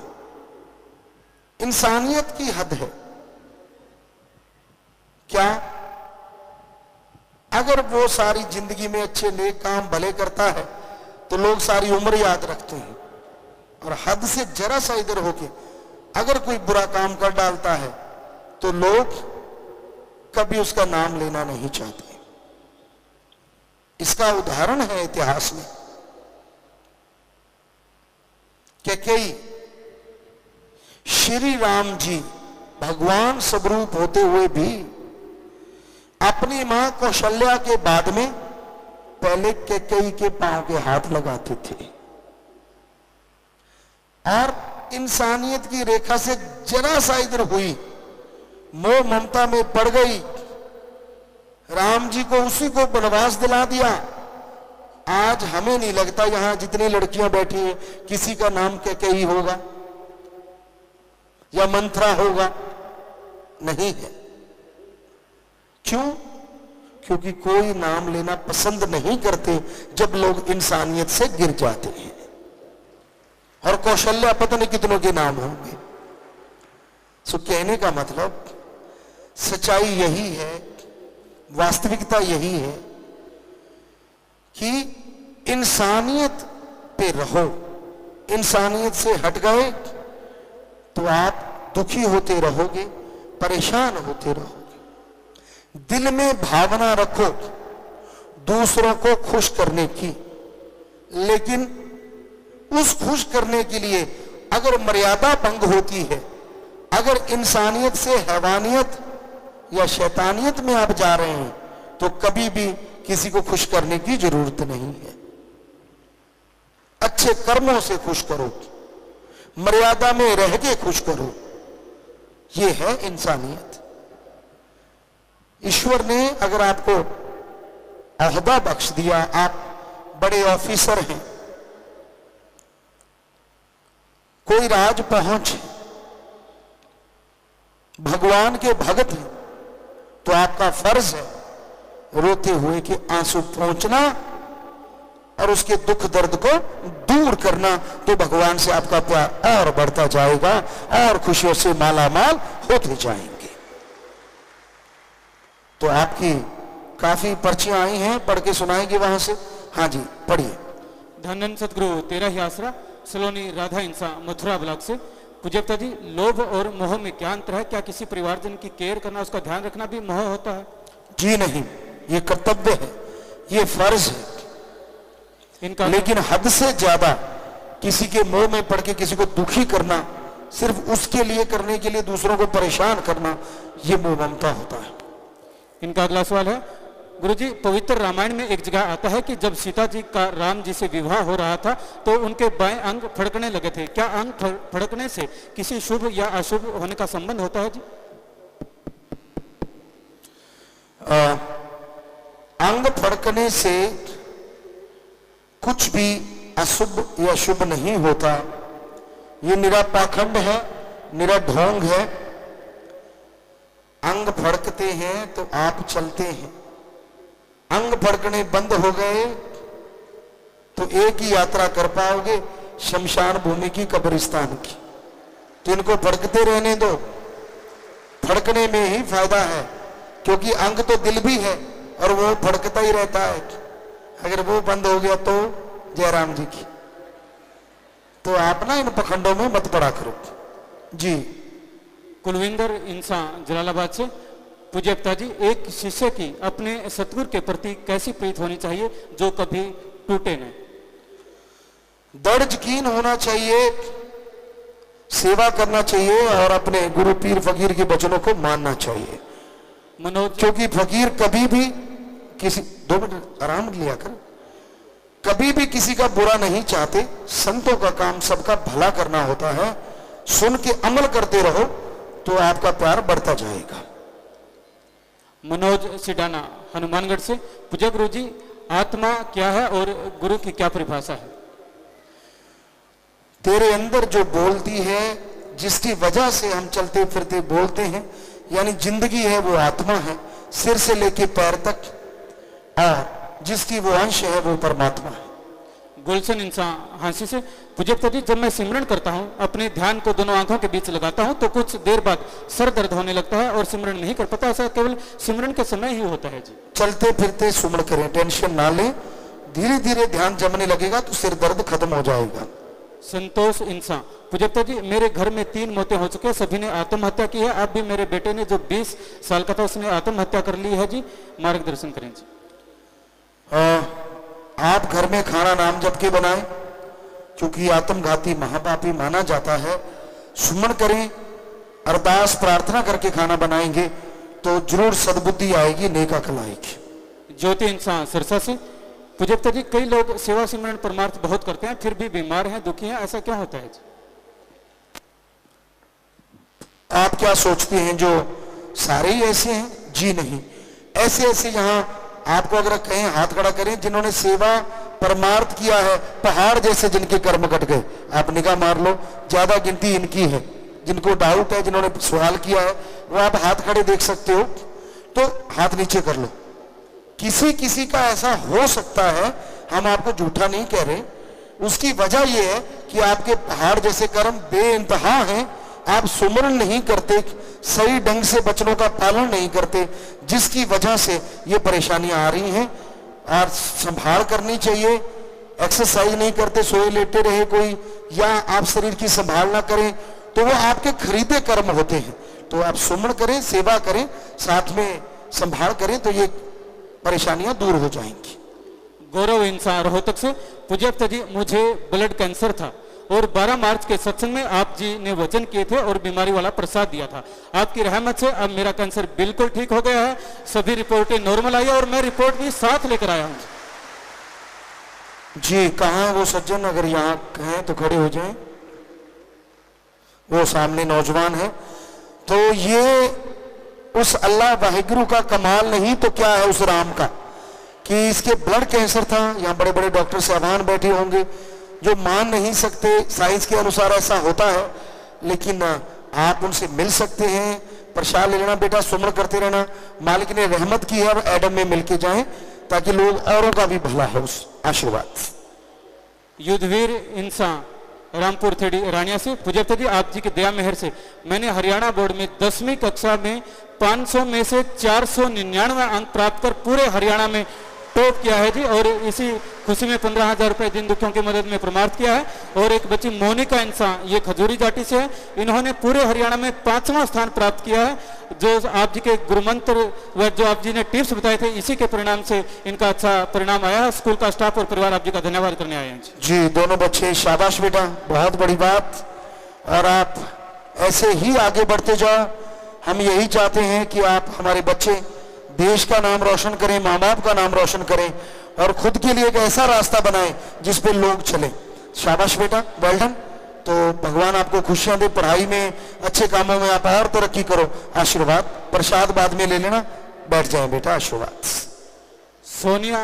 इंसानियत की हद है। क्या अगर वो सारी जिंदगी में अच्छे नेक काम भले करता है तो लोग सारी उम्र याद रखते हैं, और हद से जरा सा इधर होके अगर कोई बुरा काम कर डालता है तो लोग कभी उसका नाम लेना नहीं चाहते। इसका उदाहरण है इतिहास में कि कई श्री राम जी भगवान स्वरूप होते हुए भी अपनी मां कौशल्या के बाद में पहले कैकेयी के पांव के हाथ लगाते थे, और इंसानियत की रेखा से जरा सा इधर हुई, मोह ममता में पड़ गई, राम जी को उसी को वनवास दिला दिया। आज हमें नहीं लगता यहां जितनी लड़कियां बैठी हैं किसी का नाम कैकेयी होगा या मंत्रा होगा, नहीं है। क्यों? क्योंकि कोई नाम लेना पसंद नहीं करते जब लोग इंसानियत से गिर जाते हैं। और कौशल्या पता नहीं कितनों के नाम होंगे। सो कहने का मतलब सच्चाई यही है, वास्तविकता यही है कि इंसानियत पे रहो। इंसानियत से हट गए तो आप दुखी होते रहोगे, परेशान होते रहोगे। दिल में भावना रखो दूसरों को खुश करने की, लेकिन उस खुश करने के लिए अगर मर्यादा भंग होती है, अगर इंसानियत से हैवानियत या शैतानियत में आप जा रहे हैं, तो कभी भी किसी को खुश करने की जरूरत नहीं है। अच्छे कर्मों से खुश करो, मर्यादा में रह के खुश करो, यह है इंसानियत। ईश्वर ने अगर आपको ओहदा बख्श दिया, आप बड़े ऑफिसर हैं, कोई राज पहुंच है, भगवान के भगत हैं, तो आपका फर्ज है रोते हुए कि आंसू पहुंचना और उसके दुख दर्द को दूर करना। तो भगवान से आपका प्यार और बढ़ता जाएगा और खुशियों से माला माल होते जाएंगे। तो आपकी काफी पर्चियां आई हैं, पढ़ के सुनाएंगे वहां से। हाँ जी, पढ़िए। धन धन सतगुरु तेरा ही आसरा, सलोनी राधा इंसा मथुरा ब्लॉक से। पूज्यता जी, लोभ और मोह में क्या अंतर है? क्या किसी परिवारजन की केयर करना, उसका ध्यान रखना भी मोह होता है? जी नहीं, ये कर्तव्य है, ये फर्ज है। इनका लेकिन हद से ज्यादा किसी के मोह में पड़ के किसी को दुखी करना, सिर्फ उसके लिए करने के लिए दूसरों को परेशान करना, ये मोह ममता होता है। इनका अगला सवाल है, गुरुजी, पवित्र रामायण में एक जगह आता है कि जब सीता जी का राम जी से विवाह हो रहा था तो उनके बाएं अंग फड़कने लगे थे। क्या अंग फड़कने से किसी शुभ या अशुभ होने का संबंध होता है जी? अंग फड़कने से कुछ भी अशुभ या शुभ नहीं होता। ये निरा पाखंड है, निरा ढोंग है। अंग फड़कते हैं तो आप चलते हैं, अंग फड़कने बंद हो गए तो एक ही यात्रा कर पाओगे, शमशान भूमि की, कब्रिस्तान की। तो इनको फड़कते रहने दो, फड़कने में ही फायदा है, क्योंकि अंग तो दिल भी है और वो फड़कता ही रहता है। अगर वो बंद हो गया तो जयराम जी की। तो आप ना इन पखंडों में मत पड़ा करो जी। कुलविंदर इंसान जलालाबाद से। पूज्य पिताजी, एक शिष्य की अपने सतगुरु के प्रति कैसी प्रीत होनी चाहिए जो कभी टूटे नहीं? दृढ़ यकीन होना चाहिए, सेवा करना चाहिए और अपने गुरु पीर फकीर के वचनों को मानना चाहिए। मनोज, क्योंकि फकीर कभी भी किसी, 2 मिनट आराम लिया कर, कभी भी किसी का बुरा नहीं चाहते। संतों का काम सबका भला करना होता है। सुन के अमल करते रहो तो आपका प्यार बढ़ता जाएगा। मनोज सिडाना हनुमानगढ़ से। पूज्य गुरु जी, आत्मा क्या है और गुरु की क्या परिभाषा है? तेरे अंदर जो बोलती है, जिसकी वजह से हम चलते फिरते बोलते हैं, यानी जिंदगी है, वो आत्मा है, सिर से लेके पैर तक, और जिसकी वो अंश है वो परमात्मा है। गुलशन इंसान हांसी से। पूज्य पिताजी, जब मैं सिमरन करता हूँ, अपने ध्यान को दोनों आंखों के बीच लगाता हूँ तो कुछ देर बाद सर दर्द होने लगता है और सिमरन नहीं कर पाता। ऐसा केवल सिमरन के समय ही होता है जी? चलते फिरते सुमन करें, टेंशन ना लें, धीरे धीरे ध्यान जमने लगेगा तो सिर दर्द खत्म हो जाएगा। संतोष इंसान। पूज्य पिताजी, मेरे घर में 3 मौतें हो चुकी है, सभी ने आत्महत्या की है। अब भी मेरे बेटे ने जो 20 साल का था उसने आत्महत्या कर ली है जी, मार्गदर्शन करें जी। आप घर में खाना नाम जप के बनाएं, क्योंकि आत्मघाती महापापी माना जाता है। सुमन करें, अरदास प्रार्थना करके खाना बनाएंगे तो जरूर सद्बुद्धि आएगी, नेक अकल आएगी। ज्योति इंसान सिरसा से। पूज्य पिताजी, कई लोग सेवा सिमरन परमार्थ बहुत करते हैं, फिर भी बीमार हैं, दुखी हैं, ऐसा क्या होता है जी? आप क्या सोचते हैं जो सारे ही ऐसे हैं? जी नहीं, ऐसे ऐसे यहां आपको अगर कहें हाथ खड़ा करें जिन्होंने सेवा परमार्थ किया है, पहाड़ जैसे जिनके कर्म कट गए, आप निगाह मार लो, ज्यादा गिनती इनकी है। जिनको डाउट है, जिन्होंने सवाल किया है, वो आप हाथ खड़े देख सकते हो, तो हाथ नीचे कर लो। किसी किसी का ऐसा हो सकता है, हम आपको झूठा नहीं कह रहे। उसकी वजह यह है कि आपके पहाड़ जैसे कर्म बेइंतहा हैं, आप सुमरन नहीं करते, सही ढंग से वचनों का पालन नहीं करते, जिसकी वजह से ये परेशानियां आ रही हैं। और संभाल करनी चाहिए। एक्सरसाइज नहीं करते, सोए लेटे रहे कोई, या आप शरीर की संभाल ना करें तो वो आपके खरीदे कर्म होते हैं। तो आप सुमन करें, सेवा करें, साथ में संभाल करें तो ये परेशानियां दूर हो जाएंगी। गौरव इंसान रोहतक से। पूज्य पिताजी, मुझे ब्लड कैंसर था और 12 मार्च के सत्संग में आप जी ने वचन किए थे और बीमारी वाला प्रसाद दिया था। आपकी रहमत से अब मेरा कैंसर बिल्कुल ठीक हो गया है, सभी रिपोर्टें नॉर्मल आई है और मैं रिपोर्ट भी साथ लेकर आया हूं जी। कहां वो सज्जन? अगर यहाँ हैं तो खड़े हो जाएं। वो सामने नौजवान है। तो ये उस अल्लाह वाहिगुरु का कमाल नहीं तो क्या है उस राम का, कि इसके ब्लड कैंसर था। यहाँ बड़े बड़े डॉक्टर साहबान बैठे होंगे जो मान नहीं सकते, साइंस के अनुसार ऐसा होता है, लेकिन आप उनसे मिल सकते हैं, प्रसाद ले लेना, बेटा सुमन करते रहना। मालिक ने रहमत की है, अब एडम में मिलके जाएं ताकि लोग औरों का भी भला हो। उस आशीर्वाद। युद्धवीर इंसान रामपुर थेड़ी रानिया से। पूज्य पिताजी, आप जी की दया मेहर से मैंने हरियाणा बोर्ड में 10वीं कक्षा में 500 में से 499 अंक प्राप्त कर पूरे हरियाणा में टॉप किया है जी, और इसी खुशी में 15,000 रुपए दिन दुखियों की मदद में प्रमाणित किया है। और एक बच्ची मोनिका इंसान, ये खजूरी जाति से है, इन्होंने पूरे हरियाणा में 5वां स्थान प्राप्त किया है। जो आप जी के गुरुमंत्र व जो आप जी ने टिप्स बताए थे, इसी के परिणाम से इनका अच्छा परिणाम आया है। स्कूल का स्टाफ और परिवार आप जी का धन्यवाद करने आए हैं जी। दोनों बच्चे शाबाश बेटा, बहुत बड़ी बात, और आप ऐसे ही आगे बढ़ते जाओ। हम यही चाहते हैं कि आप हमारे बच्चे देश का नाम रोशन करें, माँ बाप का नाम रोशन करें, और खुद के लिए एक ऐसा रास्ता बनाएं जिस पे लोग चले। शाबाश बेटा, वेल डन। तो भगवान आपको खुशियां दे, पढ़ाई में, अच्छे कामों में आप और तरक्की करो। आशीर्वाद, प्रसाद बाद में ले लेना, बैठ जाए बेटा, आशीर्वाद। सोनिया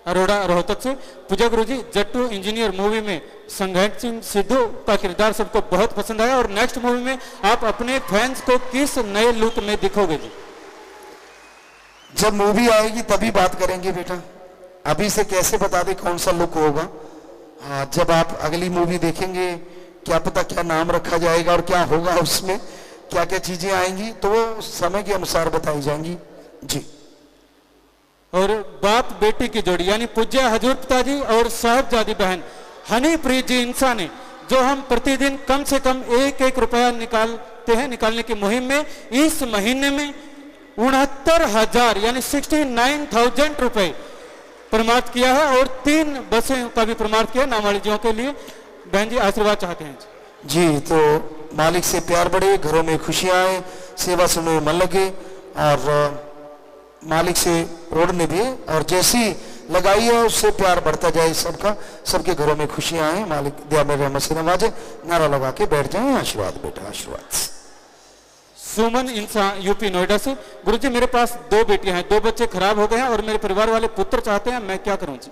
अरोड़ा रोहतक से, पूजा गुरु जी, जट्टू इंजीनियर मूवी में संघर्ष सिंह सिद्धू का किरदार सबको बहुत पसंद आया, और नेक्स्ट मूवी में आप अपने फैंस को किस नए लुक में दिखोगे जी? जब मूवी आएगी तभी बात करेंगे बेटा, अभी से कैसे बता दे कौन सा लुक होगा। हाँ, जब आप अगली मूवी देखेंगे, क्या पता क्या नाम रखा जाएगा और क्या होगा उसमें, क्या क्या चीजें आएंगी, तो वो समय के अनुसार बताई जाएंगी जी। और बाप बेटी की जोड़ी यानी पूज्य हजूर पिताजी और साहबजादी बहन हनीप्रीत जी इंसान ने, जो हम प्रतिदिन कम से कम 1-1 रुपया निकालते हैं, निकालने की मुहिम में इस महीने में 69,000 यानी 69,000 रुपए प्रमाणित किया है, और 3 बसें का भी प्रमाणित किया नामालिजियों के लिए। बहन जी आशीर्वाद चाहते हैं जी। तो मालिक से प्यार बढ़े, घरों में खुशियां आए, सेवा सुनने में मन लगे, और मालिक से ओढ़ने भी, और जैसी लगाई है उससे प्यार बढ़ता जाए सबका, सबके घरों में खुशियां आए, मालिक दया में रहमत से नवाजे। नारा लगा के बैठ जाए, आशीर्वाद बेटा, आशीर्वाद। सुमन इंसान यूपी नोएडा से, गुरुजी मेरे पास 2 बेटियां हैं, 2 बच्चे खराब हो गए हैं और मेरे परिवार वाले पुत्र चाहते हैं, मैं क्या करूं जी?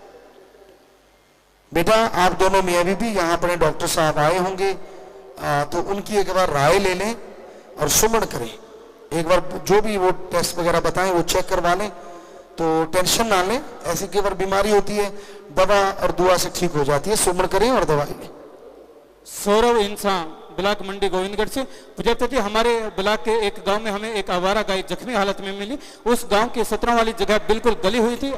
बेटा आप दोनों मियाँ बीबी यहाँ पर डॉक्टर साहब आए होंगे, तो उनकी एक बार राय ले लें और सुमन करें। एक बार जो भी वो टेस्ट वगैरह बताएं वो चेक करवा लें, तो टेंशन ना लें। ऐसी कई बार बीमारी होती है, दवा और दुआ से ठीक हो जाती है, सुमन करें और दवाई लें। सौरभ इंसान ब्लॉक मंडी गोविंदगढ़ से, पूजा जी हमारे ब्लॉक के एक गांव में हमें एक आवारा गाय जख्मी हालत में मिली। उस गांव की 17 वाली जगह बिल्कुल गली हुई थी,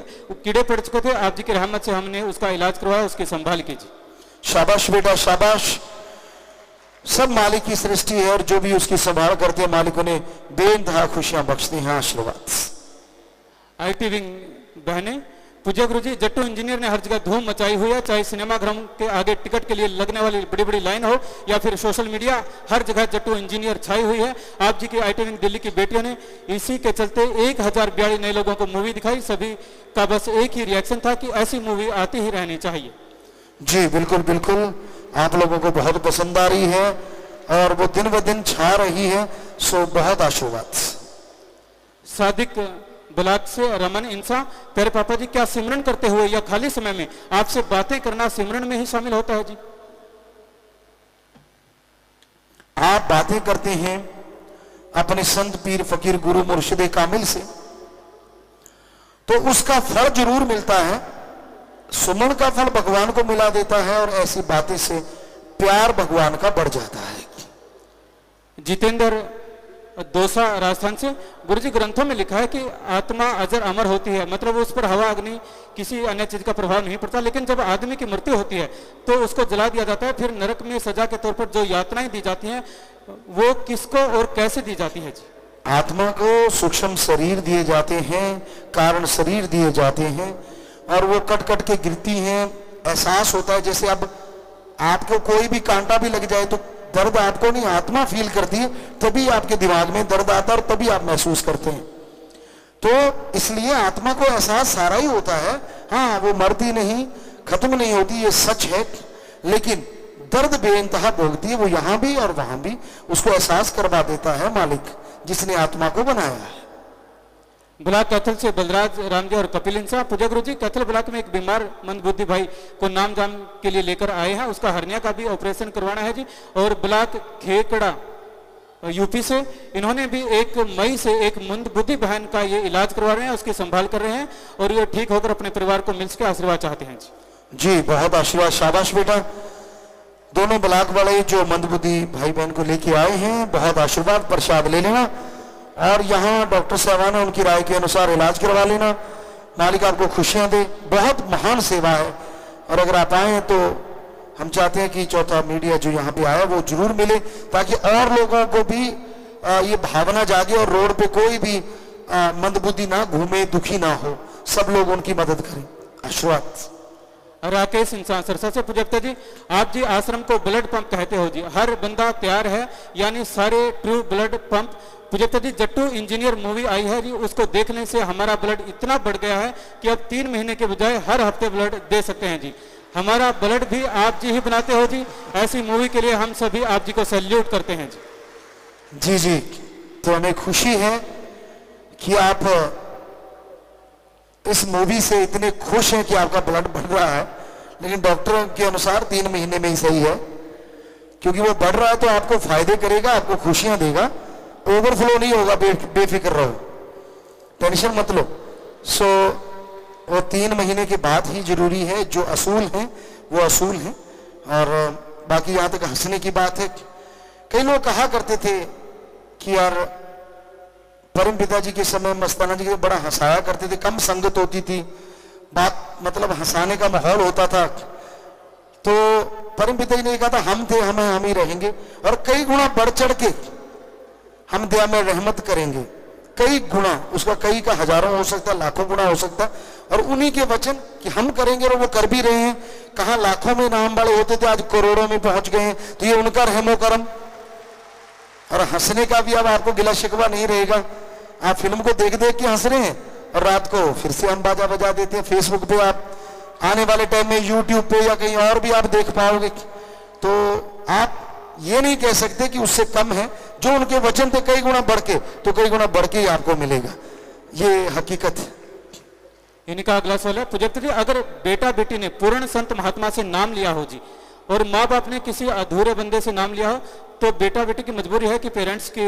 कीड़े पड़ चुके थे। आप जी की रहमत से हमने उसका इलाज करवाया, उसकी संभाल कीजिए। शाबाश बेटा, शाबाश। सब मालिक की सृष्टि है, और जो भी उसकी संभाल करते हैं मालिक उन्हें बेइंतहा खुशियां बख्शते हैं। आशीर्वाद। IT विंग बहने, पूज्य गुरु जी, जट्टू इंजीनियर ने हर जगह धूम मचाई हुई है, चाहे सिनेमा घरों के आगे टिकट के लिए लगने वाली बड़ी बड़ी लाइन हो या फिर सोशल मीडिया, हर जगह जट्टू इंजीनियर छाई हुई है। आप जी की IT विंग दिल्ली की बेटियों ने इसी के चलते 1042 नए लोगों को मूवी दिखाई। सभी का बस एक ही रिएक्शन था कि ऐसी मूवी आती ही रहनी चाहिए। जी बिल्कुल बिल्कुल, आप लोगों को बहुत पसंद आ रही है और वो दिन ब दिन छा रही है, सो बहुत आशीर्वाद। सादिक ब्लॉक से रमन इंसान, तेरे पापा जी क्या सिमरन करते हुए या खाली समय में आपसे बातें करना सिमरन में ही शामिल होता है जी? आप बातें करते हैं अपने संत पीर फकीर गुरु मुर्शिद कामिल से, तो उसका फल जरूर मिलता है। सुमन का फल भगवान को मिला देता है, और ऐसी बातें से प्यार भगवान का बढ़ जाता है। जितेंद्र दोसा राजस्थान से, गुरुजी ग्रंथों में लिखा है कि आत्मा अजर अमर होती है, मतलब उस पर हवा अग्नि किसी अन्य चीज का प्रभाव नहीं पड़ता, लेकिन जब आदमी की मृत्यु होती है तो उसको जला दिया जाता है। फिर नरक में सजा के तौर पर जो यातनाएं दी जाती हैं वो किसको और कैसे दी जाती है जी? आत्मा को सूक्ष्म शरीर दिए जाते हैं, कारण शरीर दिए जाते हैं, और वो कट कट के गिरती हैं। एहसास होता है जैसे अब आपको कोई भी कांटा भी लग जाए तो दर्द आपको नहीं, आत्मा फील करती है, तभी आपके दिमाग में दर्द आता है और तभी आप महसूस करते हैं। तो इसलिए आत्मा को एहसास सारा ही होता है। हाँ, वो मरती नहीं, खत्म नहीं होती, ये सच है, लेकिन दर्द बेइंतहा भोगती है, वो यहां भी और वहां भी। उसको एहसास करवा देता है मालिक जिसने आत्मा को बनाया है। ब्लॉक कैथल से बलराज रामजी और कपिल इंसान, पूजा गुरु जी कैथल ब्लॉक में एक बीमार मंदबुद्धि भाई को नाम जाम के लिए लेकर आए हैं, उसका हर्निया का भी ऑपरेशन करवाना है जी। और ब्लॉक खेकड़ा यूपी से, इन्होंने भी 1 मई से एक मंदबुद्धि बहन का ये इलाज करवा रहे हैं, उसकी संभाल कर रहे हैं, और ये ठीक होकर अपने परिवार को मिल सके, आशीर्वाद चाहते हैं जी। बहुत आशीर्वाद, शाबाश बेटा। दोनों ब्लॉक वाले जो मंदबुद्धि भाई बहन को लेके आए हैं, बहुत आशीर्वाद, प्रसाद ले लेना, और यहाँ डॉक्टर साहबान उनकी राय के अनुसार इलाज करवा लेना। मालिक आपको खुशियां दे। बहुत महान सेवा है, और अगर आप आए तो हम चाहते हैं कि चौथा मीडिया जो यहाँ पे आया वो जरूर मिले, ताकि और लोगों को भी ये भावना जागे और रोड पे कोई भी मंदबुद्धि ना घूमे, दुखी ना हो, सब लोग उनकी मदद करें। आशीर्वाद। राकेश इंसान सरसा से पुजप्ता जी, आप जी आश्रम को ब्लड पंप कहते हो जी, हर बंदा तैयार है, यानी सारे ट्रू ब्लड पंप। पुजप्ता जी, जट्टू इंजीनियर मूवी आई है जी, उसको देखने से हमारा ब्लड इतना बढ़ गया है कि अब 3 महीने के बजाय हर हफ्ते ब्लड दे सकते हैं जी। हमारा ब्लड भी आप जी ही बनाते हो जी, ऐसी मूवी के लिए हम सभी आप जी को सैल्यूट करते हैं जी। जी जी, तो हमें खुशी है कि आप इस मूवी से इतने खुश हैं कि आपका ब्लड बढ़ रहा है, लेकिन डॉक्टरों के अनुसार 3 महीने में ही सही है, क्योंकि वो बढ़ रहा है तो आपको फायदे करेगा, आपको खुशियां देगा, ओवरफ्लो नहीं होगा। बेफिक्र रहो, टेंशन मत लो। सो वो 3 महीने के बाद ही जरूरी है, जो असूल है वो असूल है। और बाकी यहाँ तक हंसने की बात है, कई लोग कहा करते थे कि यार परम पिताजी के समय मस्ताना जी के बड़ा हंसाया करते थे, कम संगत होती थी, बात मतलब हंसाने का माहौल होता था। तो परम पिताजी ने कहा था हम थे, हमें हम ही रहेंगे, और कई गुना बढ़ चढ़ के हम दया में रहमत करेंगे। कई गुना, उसका कई का हजारों हो सकता, लाखों गुना हो सकता, और उन्हीं के वचन कि हम करेंगे और वो कर भी रहे हैं। कहां लाखों में नाम वाले होते थे, आज करोड़ों में पहुंच गए हैं, तो ये उनका रहमो करम। और हंसने का भी अब आपको गिला शिकवा नहीं रहेगा। आप फिल्म को देख देख के हंस रहे हैं, और रात को फिर से हम बाजा बजा देते हैं। फेसबुक पे आप आने वाले टाइम में, यूट्यूब पे या कहीं और भी आप देख पाओगे। तो आप ये नहीं कह सकते कि उससे कम है, जो उनके वचन थे कई गुना बढ़ के, तो कई गुना बढ़ के ही आपको मिलेगा, ये हकीकत है। इनका अगला सवाल है, पुजप्त जी, अगर बेटा बेटी ने पूर्ण संत महात्मा से नाम लिया हो जी, और माँ बाप ने किसी अधूरे बंदे से नाम लिया हो, तो बेटा बेटी की मजबूरी है कि पेरेंट्स की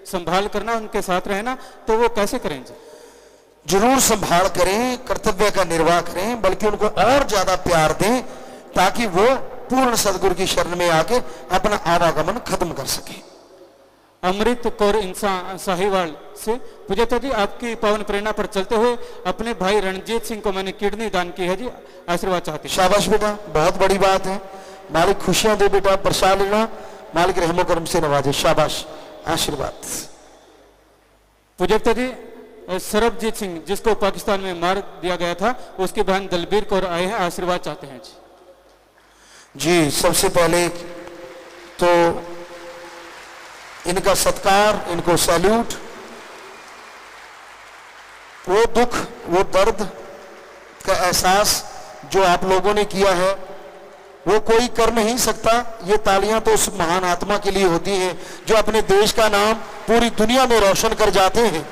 संभाल करना, उनके साथ रहना, तो वो कैसे करें जी? जरूर संभाल करें, कर्तव्य का निर्वाह करें, बल्कि उनको और ज्यादा प्यार दें, ताकि वो पूर्ण सदगुरु की शरण में आके अपना आवागमन खत्म कर सके। अमृत कौर इंसान साहिवाल से, पुजप्ता जी, आपकी पावन प्रेरणा पर चलते हुए अपने भाई रणजीत सिंह को मैंने किडनी दान की है जी, आशीर्वाद चाहते हैं। शाबाश बेटा, बहुत बड़ी बात है। मालिक खुशियां दे बेटा, प्रसाद लेना, मालिक रहमो करम से नवाजे। शाबाश, आशीर्वाद। पुजप्ता जी, सरबजीत सिंह जिसको पाकिस्तान में मार दिया गया था, उसकी बहन दलबीर कौर आए हैं, आशीर्वाद चाहते हैं जी। जी, सबसे पहले तो इनका सत्कार, इनको सैल्यूट। वो दुख, वो दर्द का एहसास जो आप लोगों ने किया है, वो कोई कर नहीं सकता। ये तालियां तो उस महान आत्मा के लिए होती हैं जो अपने देश का नाम पूरी दुनिया में रोशन कर जाते हैं।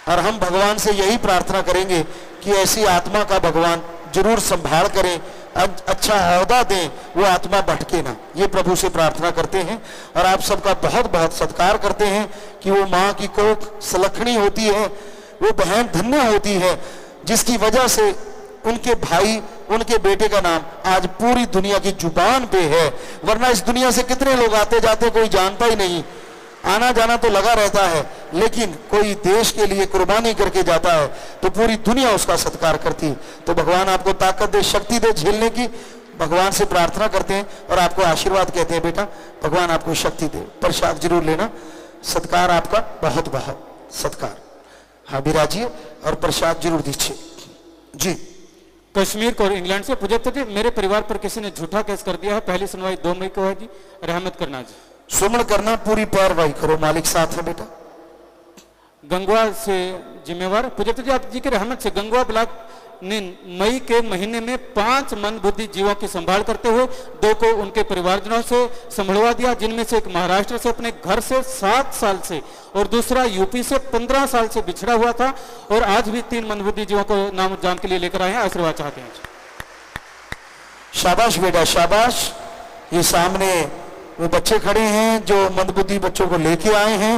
और हम भगवान से यही प्रार्थना करेंगे कि ऐसी आत्मा का भगवान जरूर संभाल करें, अच्छा औहदा दें, वो आत्मा भटके ना, ये प्रभु से प्रार्थना करते हैं। और आप सबका बहुत बहुत सत्कार करते हैं कि वो माँ की कोख सलखनी होती है, वो बहन धन्य होती है, जिसकी वजह से उनके भाई, उनके बेटे का नाम आज पूरी दुनिया की जुबान पे है। वरना इस दुनिया से कितने लोग आते जाते कोई जानता ही नहीं, आना जाना तो लगा रहता है, लेकिन कोई देश के लिए कुर्बानी करके जाता है तो पूरी दुनिया उसका सत्कार करती है। तो भगवान आपको ताकत दे, शक्ति दे झेलने की, भगवान से प्रार्थना करते हैं और आपको आशीर्वाद कहते हैं बेटा, भगवान आपको शक्ति दे। प्रसाद जरूर लेना, सत्कार आपका बहुत बहुत सत्कार। हाँ, विराजिए और प्रसाद जरूर दीजिए जी। कश्मीर को इंग्लैंड से, पुजप्ता जी, मेरे परिवार पर किसी ने झूठा केस कर दिया है, पहली सुनवाई 2 मई को है जी, रहमत करना जी। सुमन करना, पूरी पैरवाई करो, मालिक साथ है बेटा। गंगवा से जिम्मेवार, पुजप्ता जी, आप जी की रहमत से गंगवा ब्लॉक ने मई के महीने में 5 मंदबुद्धि जीवों की संभाल करते हुए 2 को उनके परिवारजनों से संभलवा दिया, जिनमें से एक महाराष्ट्र से अपने घर से 7 साल से और दूसरा यूपी से 15 साल से बिछड़ा हुआ था, और आज भी 3 मंदबुद्धि जीवों को नाम जाम के लिए लेकर आए हैं, आशीर्वाद चाहते हैं। शाबाश बेटा, शाबाश। ये सामने वो बच्चे खड़े हैं जो मंदबुद्धि बच्चों को लेके आए हैं।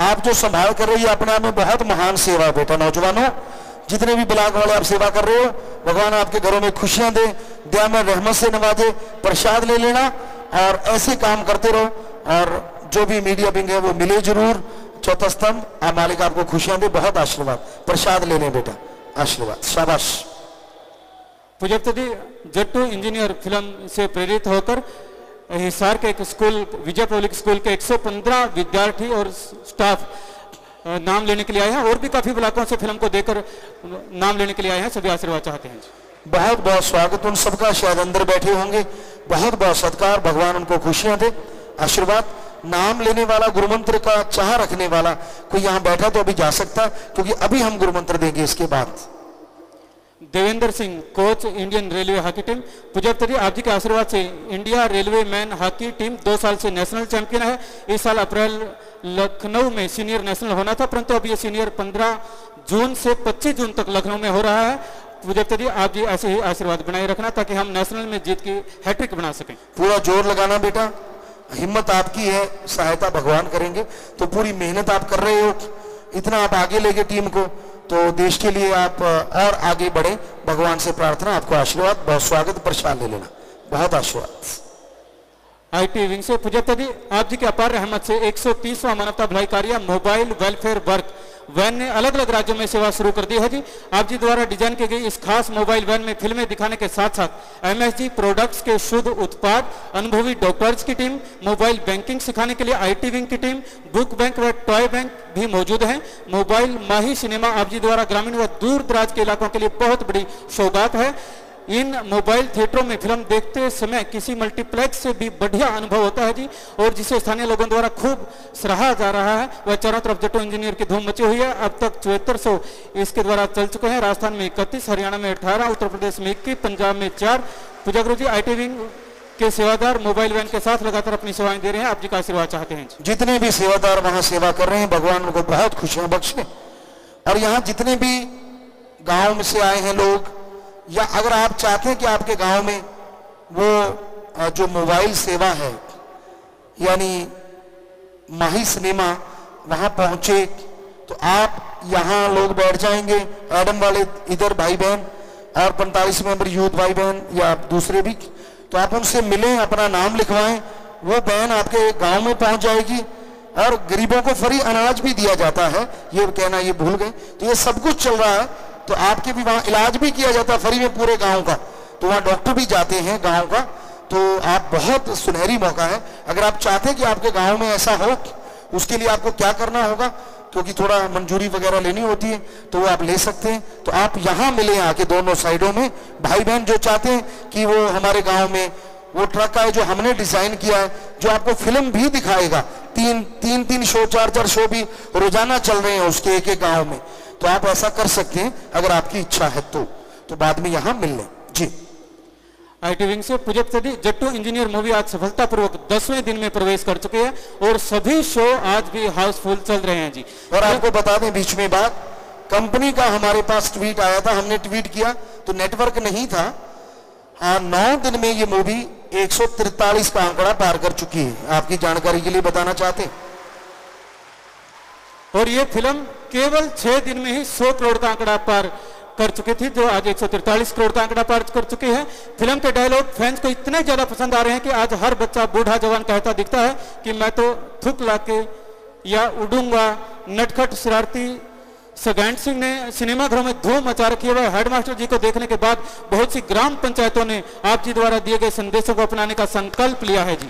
आप जो संभाल कर रहे हैं अपने आप में बहुत महान सेवा है बेटा। नौजवानों, जितने भी ब्लॉक वाले आप सेवा कर रहे हो, भगवान आपके घरों में खुशियां दे, दया में रहमत से नवाजे। प्रसाद ले लेना और ऐसे काम करते रहो, और जो भी मीडिया विंग है वो मिले जरूर, चौथा स्तंभ, आप मालिक आपको खुशियां दे, बहुत आशीर्वाद। प्रसाद ले लें बेटा, आशीर्वाद, शाबाश। पूज्यपति जट्टू इंजीनियर फिल्म से प्रेरित होकर हिसार के एक स्कूल, विजय पब्लिक स्कूल के 115 विद्यार्थी और स्टाफ नाम लेने के लिए आए हैं, और भी काफी ब्लॉकों से फिल्म को देखकर नाम लेने के लिए आए हैं। सभी आशीर्वाद चाहते हैं। बहुत बहुत स्वागत उन सबका, शायद अंदर बैठे होंगे। बहुत बहुत सत्कार, भगवान उनको खुशियां दे, आशीर्वाद। नाम लेने वाला, गुरुमंत्र का चाह रखने वाला कोई यहाँ बैठा तो अभी जा सकता, क्योंकि अभी हम गुरुमंत्र देंगे इसके बाद। Devendra Singh, coach Indian railway hockey team. पूज्यपति आप जी के आशीर्वाद से India railway man hockey team 2 साल से नेशनल चैंपियन है। इस साल अप्रैल लखनऊ में सीनियर नेशनल होना था, परंतु अब ये सीनियर 15 जून से 25 जून तक लखनऊ में हो रहा है। पूज्यपति आप जी ऐसे ही आशीर्वाद बनाए रखना ताकि हम नेशनल में जीत की हैट्रिक बना सकें। पूरा जोर लगाना बेटा, हिम्मत आपकी है, सहायता भगवान करेंगे। तो पूरी मेहनत आप कर रहे हो, इतना आप आगे लेके टीम को, तो देश के लिए आप और आगे बढ़े। भगवान से प्रार्थना, आपको आशीर्वाद। बहुत स्वागत, प्रसाद ले लेना, बहुत आशीर्वाद। आईटी विंग से पूज्यपति आप जी की अपार रहमत से 130वां मानवता भलाई कार्य मोबाइल वेलफेयर वर्क वैन ने अलग अलग राज्यों में सेवा शुरू कर दी है जी। आप जी द्वारा डिजाइन की गई इस खास मोबाइल वैन में फिल्में दिखाने के साथ साथ एमएसजी प्रोडक्ट्स के शुद्ध उत्पाद, अनुभवी डॉक्टर्स की टीम, मोबाइल बैंकिंग सिखाने के लिए आईटी विंग की टीम, बुक बैंक व टॉय बैंक भी मौजूद है। मोबाइल माही सिनेमा आप जी द्वारा ग्रामीण व दूर दराज के इलाकों के लिए बहुत बड़ी सौगात है। इन मोबाइल थिएटरों में फिल्म देखते समय किसी मल्टीप्लेक्स से भी बढ़िया अनुभव होता है जी, और जिसे स्थानीय लोगों द्वारा खूब सराहा जा रहा है। वह चारों तरफ जट्टू इंजीनियर की धूम मची हुई है। अब तक 7400 इसके द्वारा चल चुके हैं। राजस्थान में 31, हरियाणा में 18, उत्तर प्रदेश में 21, पंजाब में 4। पूजा गुरु जी आईटी विंग के सेवादार मोबाइल वैन के साथ लगातार अपनी सेवाएं दे रहे हैं, आप जी का आशीर्वाद चाहते हैं। जितने भी सेवादार वहां सेवा कर रहे हैं, भगवान उनको बहुत खुशियां बख्शे। और यहाँ जितने भी गांव में से आए हैं लोग, या अगर आप चाहते हैं कि आपके गांव में वो जो मोबाइल सेवा है यानी माही सिनेमा वहां पहुंचे, तो आप यहाँ लोग बैठ जाएंगे, एडम वाले इधर भाई बहन और 45 मेंबर यूथ भाई बहन या दूसरे भी, तो आप उनसे मिलें, अपना नाम लिखवाएं। वो बहन आपके गांव में पहुंच जाएगी। और गरीबों को फ्री अनाज भी दिया जाता है, ये कहना ये भूल गए। तो ये सब कुछ चल रहा है। तो आपके भी वहां इलाज भी किया जाता है फ्री में पूरे गांव का, तो वहां डॉक्टर भी जाते हैं गांव का। तो आप बहुत सुनहरी मौका है। अगर आप चाहते हैं कि आपके गांव में ऐसा हो, उसके लिए आपको क्या करना होगा, क्योंकि थोड़ा मंजूरी वगैरह लेनी होती है, तो वो आप ले सकते हैं। तो आप यहाँ मिले आके दोनों साइडों में, भाई बहन जो चाहते हैं कि वो हमारे गांव में वो ट्रक है जो हमने डिजाइन किया है, जो आपको फिल्म भी दिखाएगा। तीन शो, 4 शो भी रोजाना चल रहे हैं उसके एक गांव में। तो आप ऐसा कर सकते हैं अगर आपकी इच्छा है तो बाद में यहां मिल लें जी। आईटी विंग से पूज्यपति जट्टू इंजीनियर मूवी आज सफलतापूर्वक 10वें दिन में प्रवेश कर चुके हैं और सभी शो आज भी हाउसफुल चल रहे हैं जी। और आपको बता दें बीच में बात, कंपनी का हमारे पास ट्वीट आया था, हमने ट्वीट किया तो नेटवर्क नहीं था। 9 दिन में ये मूवी 143 का आंकड़ा पार कर चुकी है, आपकी जानकारी के लिए बताना चाहते हैं। और ये फिल्म केवल 6 दिन में ही 100 करोड़ का आंकड़ा पार कर चुकी थी, जो आज 143 करोड़ का आंकड़ा पार कर चुकी है। फिल्म के डायलॉग फैंस को इतने ज्यादा पसंद आ रहे हैं कि आज हर बच्चा बूढ़ा जवान कहता दिखता है कि मैं तो थूक लाके या उड़ूंगा। नटखट शरारती सगैंड सिंह ने सिनेमाघरों में धूम मचा रखी है। हेडमास्टर जी को देखने के बाद बहुत सी ग्राम पंचायतों ने आप जी द्वारा दिए गए संदेशों को अपनाने का संकल्प लिया है जी।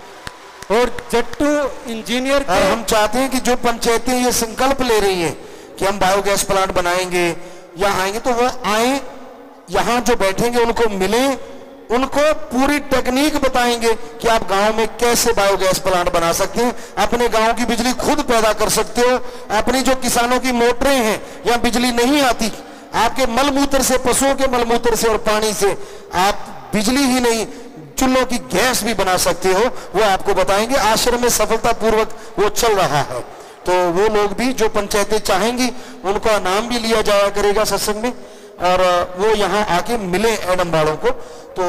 और जट्टू इंजीनियर और हम चाहते हैं कि जो पंचायतें ये संकल्प ले रही हैं कि हम बायोगैस प्लांट बनाएंगे या आएंगे, तो वो आए, यहाँ जो बैठेंगे उनको मिले, उनको पूरी टेक्निक बताएंगे कि आप गांव में कैसे बायोगैस प्लांट बना सकते हैं, अपने गांव की बिजली खुद पैदा कर सकते हो। अपनी जो किसानों की मोटरें हैं या बिजली नहीं आती, आपके मलमूत्र से, पशुओं के मलमूत्र से और पानी से आप बिजली ही नहीं चूल्हों की गैस भी बना सकते हो, वो आपको बताएंगे। आश्रम में सफलतापूर्वक वो चल रहा है। तो वो लोग भी जो पंचायतें चाहेंगी उनका नाम भी लिया जाया करेगा सत्संग में, और वो यहाँ आके मिले एडम वालों को, तो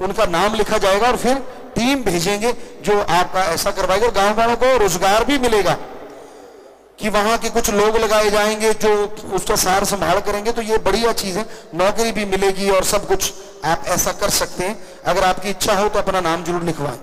उनका नाम लिखा जाएगा और फिर टीम भेजेंगे जो आपका ऐसा करवाएगा। गांव वालों को रोजगार भी मिलेगा कि वहां के कुछ लोग लगाए जाएंगे जो उसका सार संभाल करेंगे। तो ये बढ़िया चीज है, नौकरी भी मिलेगी और सब कुछ। आप ऐसा कर सकते हैं, अगर आपकी इच्छा हो तो अपना नाम जरूर लिखवाएं।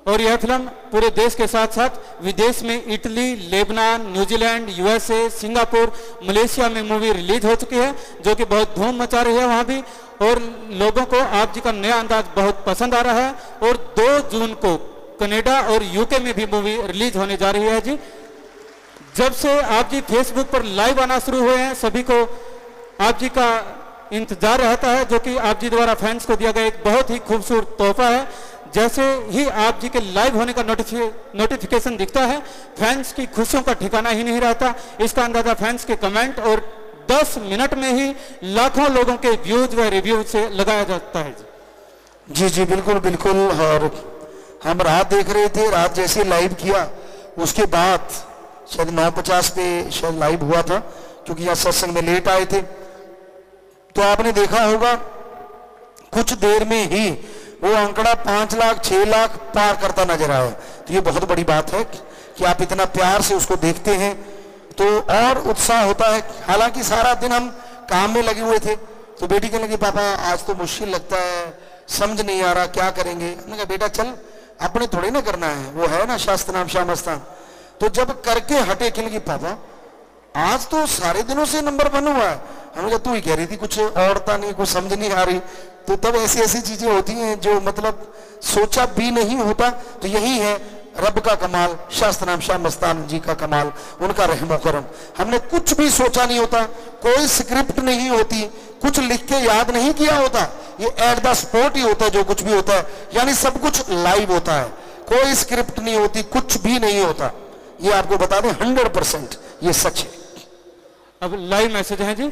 और यह फिल्म पूरे देश के साथ साथ विदेश में Italy, Lebanon, New Zealand, USA, Singapore, Malaysia में मूवी रिलीज हो चुकी है, जो कि बहुत धूम मचा रही है वहां भी, और लोगों को आप जी का नया अंदाज बहुत पसंद आ रहा है। और 2 जून को कनाडा और यूके में भी मूवी रिलीज होने जा रही है जी। जब से आप जी फेसबुक पर लाइव आना शुरू हुए हैं, सभी को आप जी का इंतजार रहता है, जो कि आप जी द्वारा फैंस को दिया गया एक बहुत ही खूबसूरत तोहफा है। जैसे ही आप जी के लाइव होने का नोटिफिकेशन दिखता है, फैंस की खुशियों का ठिकाना ही नहीं रहता। इसका अंदाजा फैंस के कमेंट और 10 मिनट में ही लाखों लोगों के व्यूज व रिव्यू से लगाया जाता है जी। जी बिल्कुल बिल्कुल। और हम रात देख रहे थे, रात जैसे लाइव किया उसके बाद शायद 9:50 पे शायद लाइव हुआ था, क्योंकि यहाँ सत्संग में लेट आए थे। तो आपने देखा होगा कुछ देर में ही वो आंकड़ा 5 लाख 6 लाख पार करता नजर आया। तो ये बहुत बड़ी बात है कि आप इतना प्यार से उसको देखते हैं, तो और उत्साह होता है। हालांकि सारा दिन हम काम में लगे हुए थे, तो बेटी कहने लगी पापा आज तो मुश्किल लगता है, समझ नहीं आ रहा क्या करेंगे। हमने कहा बेटा चल, अपने थोड़े ना करना है, वो है ना शास्त्र नाम श्याम स्थान। तो जब करके हटे, कहने लगी पापा आज तो सारे दिनों से नंबर 1 हुआ है। हमने कहा तू ही कह रही थी कुछ औरता नहीं, कुछ समझ नहीं आ रही। तो तब ऐसी ऐसी चीजें होती हैं जो मतलब सोचा भी नहीं होता। तो यही है रब का कमाल, शास्त्र नाम श्याम मस्तान जी का कमाल, उनका रहमो करम। हमने कुछ भी सोचा नहीं होता, कोई स्क्रिप्ट नहीं होती, कुछ लिख के याद नहीं किया होता, ये एट द स्पॉट ही होता है जो कुछ भी होता है, यानी सब कुछ लाइव होता है, कोई स्क्रिप्ट नहीं होती, कुछ भी नहीं होता। ये आपको बता दें 100% ये सच है। अब लाइव मैसेज है जी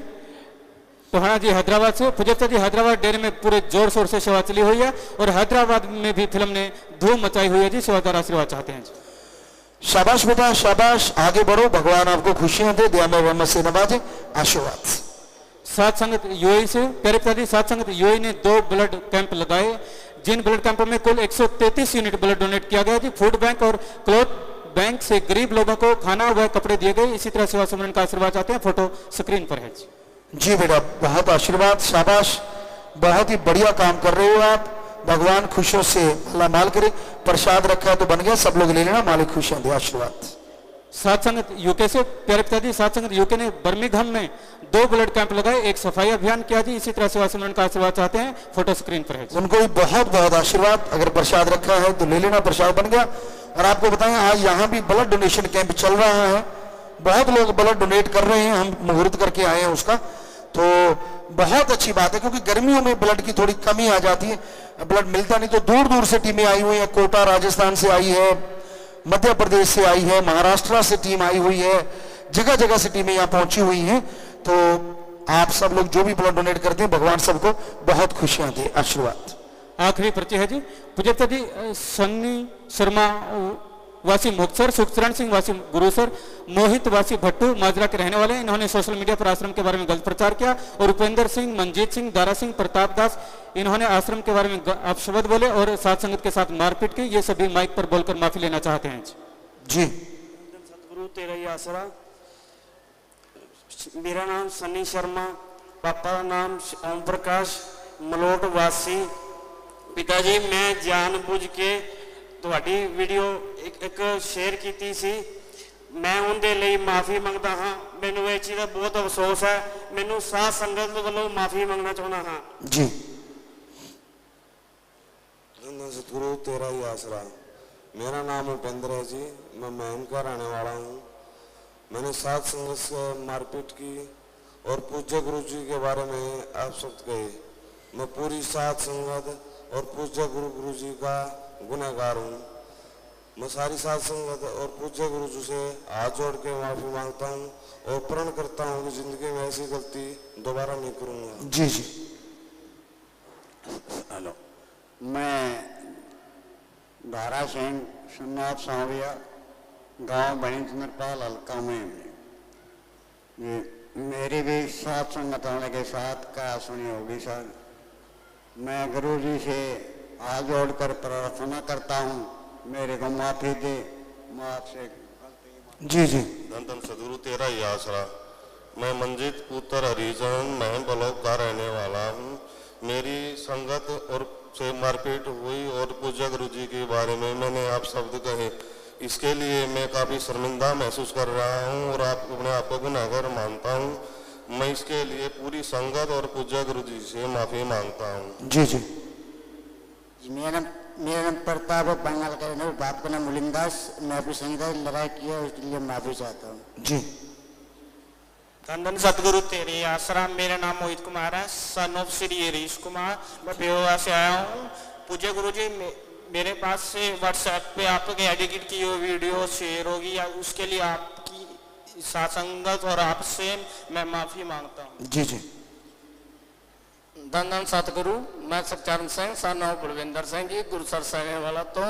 टोहाना जी हैदराबाद से। पुजप्ता जी हैदराबाद डेरे में पूरे जोर शोर से सेवा चली हुई है और हैदराबाद में भी फिल्म ने धूम मचाई हुई है जी। सेवादार आशीर्वाद चाहते हैं जी। शाबाश बेटा शाबाश, आगे बढ़ो, भगवान आपको खुशियां दे, दया में रहमत से नवाजे, आशीर्वाद। सात संगत यूएई से प्यारे पिताजी, सात संगत यूएई ने 2 ब्लड कैंप लगाए, जिन ब्लड कैंपों में कुल 133 यूनिट ब्लड डोनेट किया गया जी। फूड बैंक और क्लॉथ बैंक से गरीब लोगों को खाना व कपड़े दिए गए। इसी तरह सेवा सुमरन का आशीर्वाद चाहते हैं। फोटो स्क्रीन पर है जी। जी बेटा बहुत आशीर्वाद, शाबाश, बहुत ही बढ़िया काम कर रहे हो आप। भगवान खुशियों से अल्लाह माल करे। प्रसाद रखा है तो बन गया, सब लोग ले लेना, मालिक खुशियां दे, आशीर्वाद। सात संगत यूके से प्यारे पिताजी, सात संगत यूके ने बर्मिंघम में 2 ब्लड कैंप लगाए, एक सफाई अभियान किया जी। इसी तरह सेवा सुमरन का आशीर्वाद चाहते हैं। फोटो स्क्रीन पर है जी। उनको भी बहुत बहुत आशीर्वाद। अगर प्रसाद रखा है तो ले लेना, प्रसाद बन गया। और आपको बताएं आज यहाँ भी ब्लड डोनेशन कैंप चल रहा है, बहुत लोग ब्लड डोनेट कर रहे हैं, हम मुहूर्त करके आए हैं उसका, तो बहुत अच्छी बात है। क्योंकि गर्मियों में ब्लड की थोड़ी कमी आ जाती है, ब्लड मिलता नहीं, तो दूर दूर से टीमें आई हुई हैं। कोटा राजस्थान से आई है, मध्य प्रदेश से आई है, महाराष्ट्र से टीम आई हुई है, जगह जगह से टीमें यहाँ पहुंची हुई हैं। तो आप सब लोग जो भी ब्लड डोनेट करते हैं, भगवान सबको बहुत खुशियां दे, आशीर्वाद। आखिरी पर्ची है जी। पुजप्ता जी सन्नी शर्मा वासी मुक्तसर, सुखचरण सिंह वासी गुरुसर, मोहित वासी भट्टू माजरा के रहने वाले। इन्होंने सोशल मीडिया पर आश्रम के बारे में गलत प्रचार किया। और उपेंद्र सिंह, मंजीत सिंह, दारा सिंह, प्रताप दास, इन्होंने आश्रम के बारे में अपशब्द बोले और साथ संगत के साथ मारपीट की। ये सभी माइक पर बोलकर माफी लेना चाहते हैं जी। सतगुरु तेरा ही आसरा। मेरा नाम सन्नी शर्मा, पापा का नाम ओम प्रकाश, मलोट वासी। पिताजी मैं जानबूझ के ਤੁਹਾਡੀ ਵੀਡੀਓ ਇੱਕ ਸ਼ੇਅਰ ਕੀਤੀ ਸੀ, ਮੈਂ ਉਹਦੇ ਲਈ ਮਾਫੀ ਮੰਗਦਾ ਹਾਂ। ਮੈਨੂੰ ਇਹ ਚੀਜ਼ ਦਾ ਬਹੁਤ ਅਫਸੋਸ ਹੈ, ਮੈਨੂੰ ਸਾਧ ਸੰਗਤ ਵੱਲੋਂ ਮਾਫੀ ਮੰਗਣਾ ਚਾਹੁੰਦਾ ਹਾਂ ਜੀ। सतगुरु तेरा ही आसरा। मेरा नाम उपेंद्र है जी, मैं महम का रहने वाला हूँ। मैंने साध संगत से मारपीट की और पूज्य गुरु जी के बारे में आप शब्द कहे। मैं पूरी साध संगत और पूज्य गुरु जी का गुनहगार हूँ। मैं सारी साध संगत और पूज्य गुरु जी से हाथ जोड़ के माफी मांगता हूँ और प्रण करता हूँ कि जिंदगी में ऐसी गलती दोबारा नहीं करूँगा। जी जी। हेलो, मैं दारा सिंह सुन्नाथ सांवरिया, गांव बनीचंद्रपाल, हल्का में। ये मेरी भी साथ संगत होने के साथ क्या सुनी होगी सर। मैं गुरु जी से हाथ जोड़कर प्रार्थना करता हूँ, मेरे को माफी दे, मैं आपसे जी जी। धन धन सदगुरु तेरा ही आसरा। मैं मंजीत पुत्र हरिजन महम ब्लॉक का रहने वाला हूँ। मेरी संगत और से मारपीट हुई और पूजा गुरु जी के बारे में मैंने आप शब्द कहे, इसके लिए मैं काफ़ी शर्मिंदा महसूस कर रहा हूं और आप अपने आप को गुनाहगार मानता हूं। मैं इसके लिए पूरी संगत और पूजा गुरु जी से माफ़ी मांगता हूं। जी जी। मेरा नाम प्रताप है, बंगाल का रहने, बाप का नाम मुलिंदास। मैं अपनी संगीता लड़ाई किया, उसके लिए माफी चाहता हूँ। जी। धन धन सतगुरु तेरे आसरा। मेरा नाम मोहित कुमार है, सन ऑफ श्री हरीश कुमार। मैं पेहोवा से आया हूँ। पूज्य गुरु जी, मेरे पास से व्हाट्सएप पे आपके एडिट की हुई वीडियो शेयर होगी, या उसके लिए आपकी सासंगत और आपसे मैं माफी मांगता हूँ। जी जी। धन धन सतगुरु। मैं सच्चरण सिंह, सन ऑफ कुलविंदर सिंह जी, गुरुसर सहने वाला। तो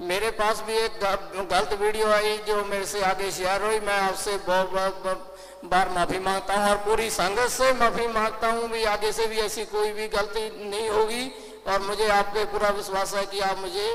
मेरे पास भी एक गलत वीडियो आई जो मेरे से आगे शेयर हुई। मैं आपसे बहुत बार माफी मांगता हूं और पूरी संगत से माफी मांगता हूं भी आगे से भी ऐसी कोई भी गलती नहीं होगी, और मुझे आप पे पूरा विश्वास है कि आप मुझे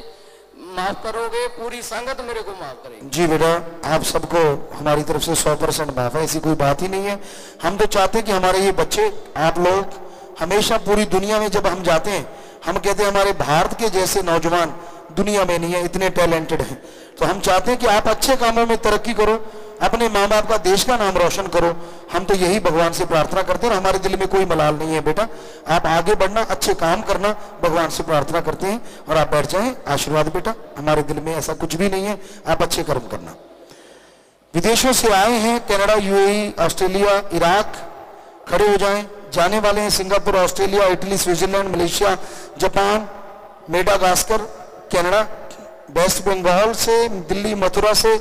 माफ करोगे, पूरी संगत मेरे को माफ करेगी। जी बेटा, आप सबको हमारी तरफ से 100% माफ है, ऐसी कोई बात ही नहीं है। हम तो चाहते हैं कि हमारे ये बच्चे, आप लोग हमेशा पूरी दुनिया में जब हम जाते हैं, हम कहते हैं हमारे भारत के जैसे नौजवान दुनिया में नहीं है, इतने टैलेंटेड हैं। तो हम चाहते हैं कि आप अच्छे कामों में तरक्की करो, अपने माँ बाप का, देश का नाम रोशन करो। हम तो यही भगवान से प्रार्थना करते हैं, हमारे दिल में कोई मलाल नहीं है बेटा। आप आगे बढ़ना, अच्छे काम करना, भगवान से प्रार्थना करते हैं। और आप बैठ जाएं, आशीर्वाद बेटा, हमारे दिल में ऐसा कुछ भी नहीं है, आप अच्छे कर्म करना। विदेशों से आए हैं, कनाडा, यूएई, ऑस्ट्रेलिया, इराक, खड़े हो जाएं। जाने वाले हैं Singapore, Australia, Italy, Switzerland, Malaysia, Japan, Madagascar, Canada, West Bengal से, दिल्ली, मथुरा से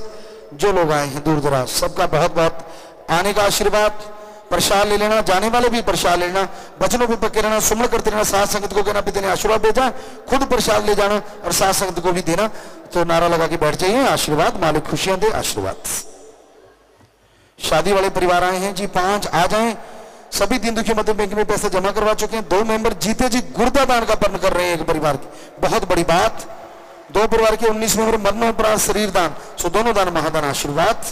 जो लोग आए हैं दूर दराज, सबका बहुत बहुत आने का आशीर्वाद। प्रसाद ले लेना, जाने वाले भी प्रसाद लेना, वचनों पे पक्के रहना, सुमन करते रहना, साथ संगत को कहना पिता ने आशीर्वाद भेजा, खुद प्रसाद ले जाना और साथ संगत को भी देना। तो नारा लगा के बैठ जाइए, आशीर्वाद, मालिक खुशियां दे, आशीर्वाद। शादी वाले परिवार आए हैं जी, 5 आ जाएं। सभी दीन दुखी मध्य बैंक में पैसे जमा करवा चुके हैं। 2 मेंबर जीते जी गुर्दा दान का पर्ण कर रहे हैं एक परिवार की, बहुत बड़ी बात। 2 परिवार के 19 मेंबर मरणोपरांत शरीर दान, सो दोनों दान महादान, आशीर्वाद।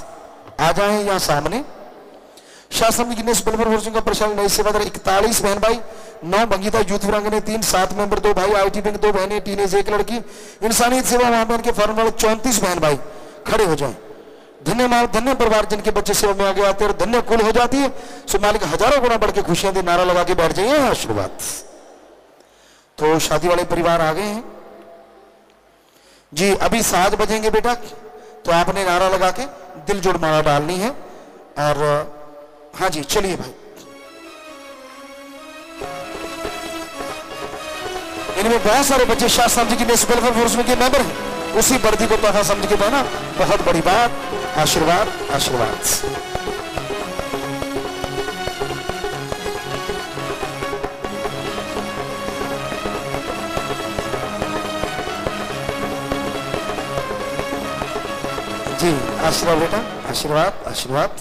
आ जाए यहाँ सामने। शासन गिनेस बलवर वर्षों का प्रशासन नई सेवादार 41 बहन भाई, 9 बंगीता यूथ वीरांगने, 3 7 मेंबर, 2 भाई आईटी बैंक, 2 बहनें, टीनेज 1 लड़की, इंसानियत सेवा महाबहन के फॉर्म वाले 34 बहन भाई खड़े हो जाएं। धन्यवाद, धन्य परिवार जिनके बच्चे सेवा में आगे आते हैं और धन्य कुल हो जाती है। सो मालिक हजारों गुना बढ़ के खुशियां दे, नारा लगा के बैठ जाइए, आशीर्वाद। तो शादी वाले परिवार आ गए हैं जी। अभी 7 बजेंगे बेटा, तो आपने नारा लगा के दिल जोड़ माला डालनी है। और हाँ जी, चलिए भाई। इनमें बहुत सारे बच्चे शास्त्र जी की वेलफेयर फोर्स में के मेंबर हैं, उसी वर्दी को तोहफा समझ के देना, बहुत बड़ी बात। आशीर्वाद, आशीर्वाद। जी, आशीर्वाद बेटा, आशीर्वाद, आशीर्वाद।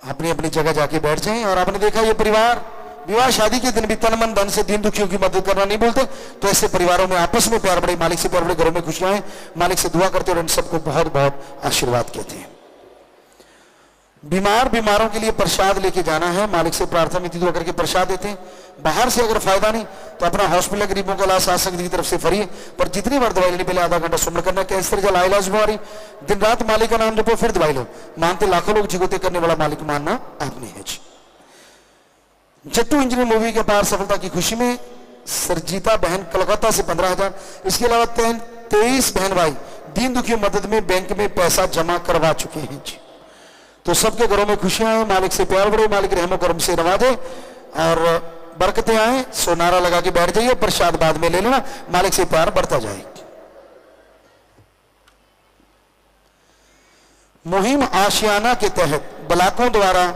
अपनी अपनी जगह जाके बैठ जाएं। और आपने देखा ये परिवार विवाह शादी के दिन भी तन मन धन से दीन दुखियों की मदद करना नहीं भूलते। तो ऐसे परिवारों में आपस में प्यार बढ़े, मालिक से प्यार बढ़े, घरों में खुशियां आए, मालिक से दुआ करते और इन सबको बहुत बहुत आशीर्वाद कहते हैं। बीमारों के लिए प्रसाद लेके जाना है, मालिक से प्रार्थना विनती दुआ करके प्रसाद देते हैं। बाहर से अगर फायदा नहीं तो अपना हॉस्पिटल गरीबों का इलाज शासन की तरफ से फ्री है, पर जितनी बार दवाई लेने पहले आधा घंटा सुमन करना। कैंसर जल इलाज बीमारी, दिन रात मालिक का नाम जपो फिर दवाई लो। मानते लाखों लोग जिगोते करने वाला मालिक मानना आपने है जी। जट्टू इंजीनियर मूवी के पार सफलता की खुशी में सरजीता बहन कलकत्ता से 15,000, इसके अलावा 23 बहन भाई दीन दुखियों मदद में बैंक में पैसा जमा करवा चुके हैं जी। तो सबके घरों में खुशियां हैं, मालिक से प्यार बढ़े, मालिक रहमो करम से नवाजे और बरकतें आए। सो नारा लगा के बैठ जाइए, प्रसाद बाद में ले लेना, मालिक से प्यार बढ़ता जाए। मुहिम आशियाना के तहत ब्लाकों द्वारा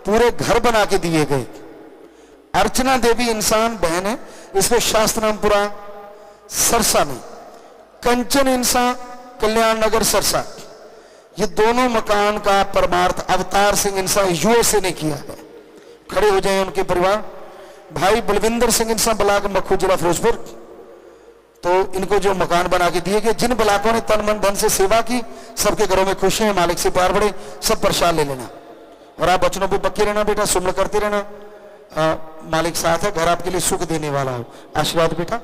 पूरे घर बना के दिए गए। अर्चना देवी इंसान बहन है, इसको शास्त्रनामपुरा सरसा में, कंचन इंसान कल्याण नगर सरसा, ये दोनों मकान का परमार्थ अवतार सिंह इंसान यूएसए ने किया है। खड़े हो जाए उनके परिवार। भाई बलविंदर सिंह इंसान ब्लाक मखू जिला फिरोजपुर, तो इनको जो मकान बना के दिए गए, जिन ब्लाकों ने तन मन धन से सेवा की, सबके घरों में खुशी है, मालिक से प्यार बढ़े, सब प्रसाद ले लेना। और आप बचनों पे पक्के रहना बेटा, सुमन करते रहना, मालिक साथ है, घर आपके लिए सुख देने वाला हो। आशीर्वाद बेटा।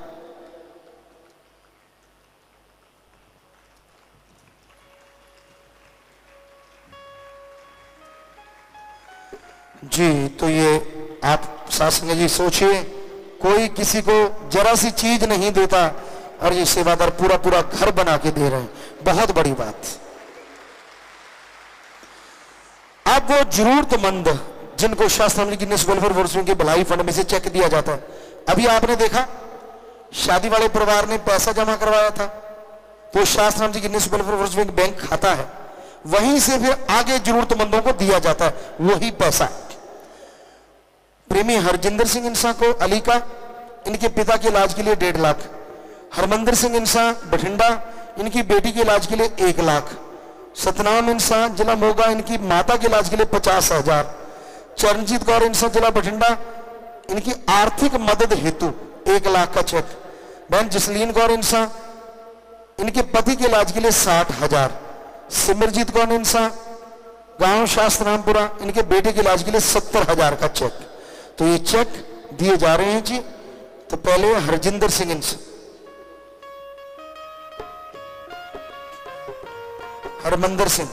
जी, तो ये आप सासंग जी सोचिए, कोई किसी को जरा सी चीज नहीं देता और ये सेवादार पूरा पूरा घर बना के दे रहे हैं, बहुत बड़ी बात। अब वो जरूरतमंद जिनको शास्त्र गिनीज वेलफेयर फोरम के भलाई फंड में से चेक दिया जाता है, अभी आपने देखा शादी वाले परिवार ने पैसा जमा करवाया था, तो शास्त्र गिनीज वेलफेयर फोरम बैंक खाता है, वहीं से फिर आगे जरूरतमंदों को दिया जाता है वही पैसा। प्रेमी हरजिंदर सिंह इंसान को अली का इनके पिता के इलाज के लिए 1.5 लाख, हरमंदर सिंह इंसान बठिंडा इनकी बेटी के इलाज के लिए 1 लाख, सतनाम इंसान जिला मोगा इनकी माता के इलाज के लिए 50,000, चरणजीत कौर इंसान जिला बठिंडा इनकी आर्थिक मदद हेतु 1 लाख का चेक, बहन जसलीन कौर इंसान इनके पति के इलाज के लिए 60,000, सिमरजीत कौर इंसान गांव शास्त्रामपुरा इनके बेटे के इलाज के लिए 70,000 का चेक। तो ये चेक दिए जा रहे हैं जी। तो पहले हरजिंदर सिंह इंसान, हरमंदर सिंह,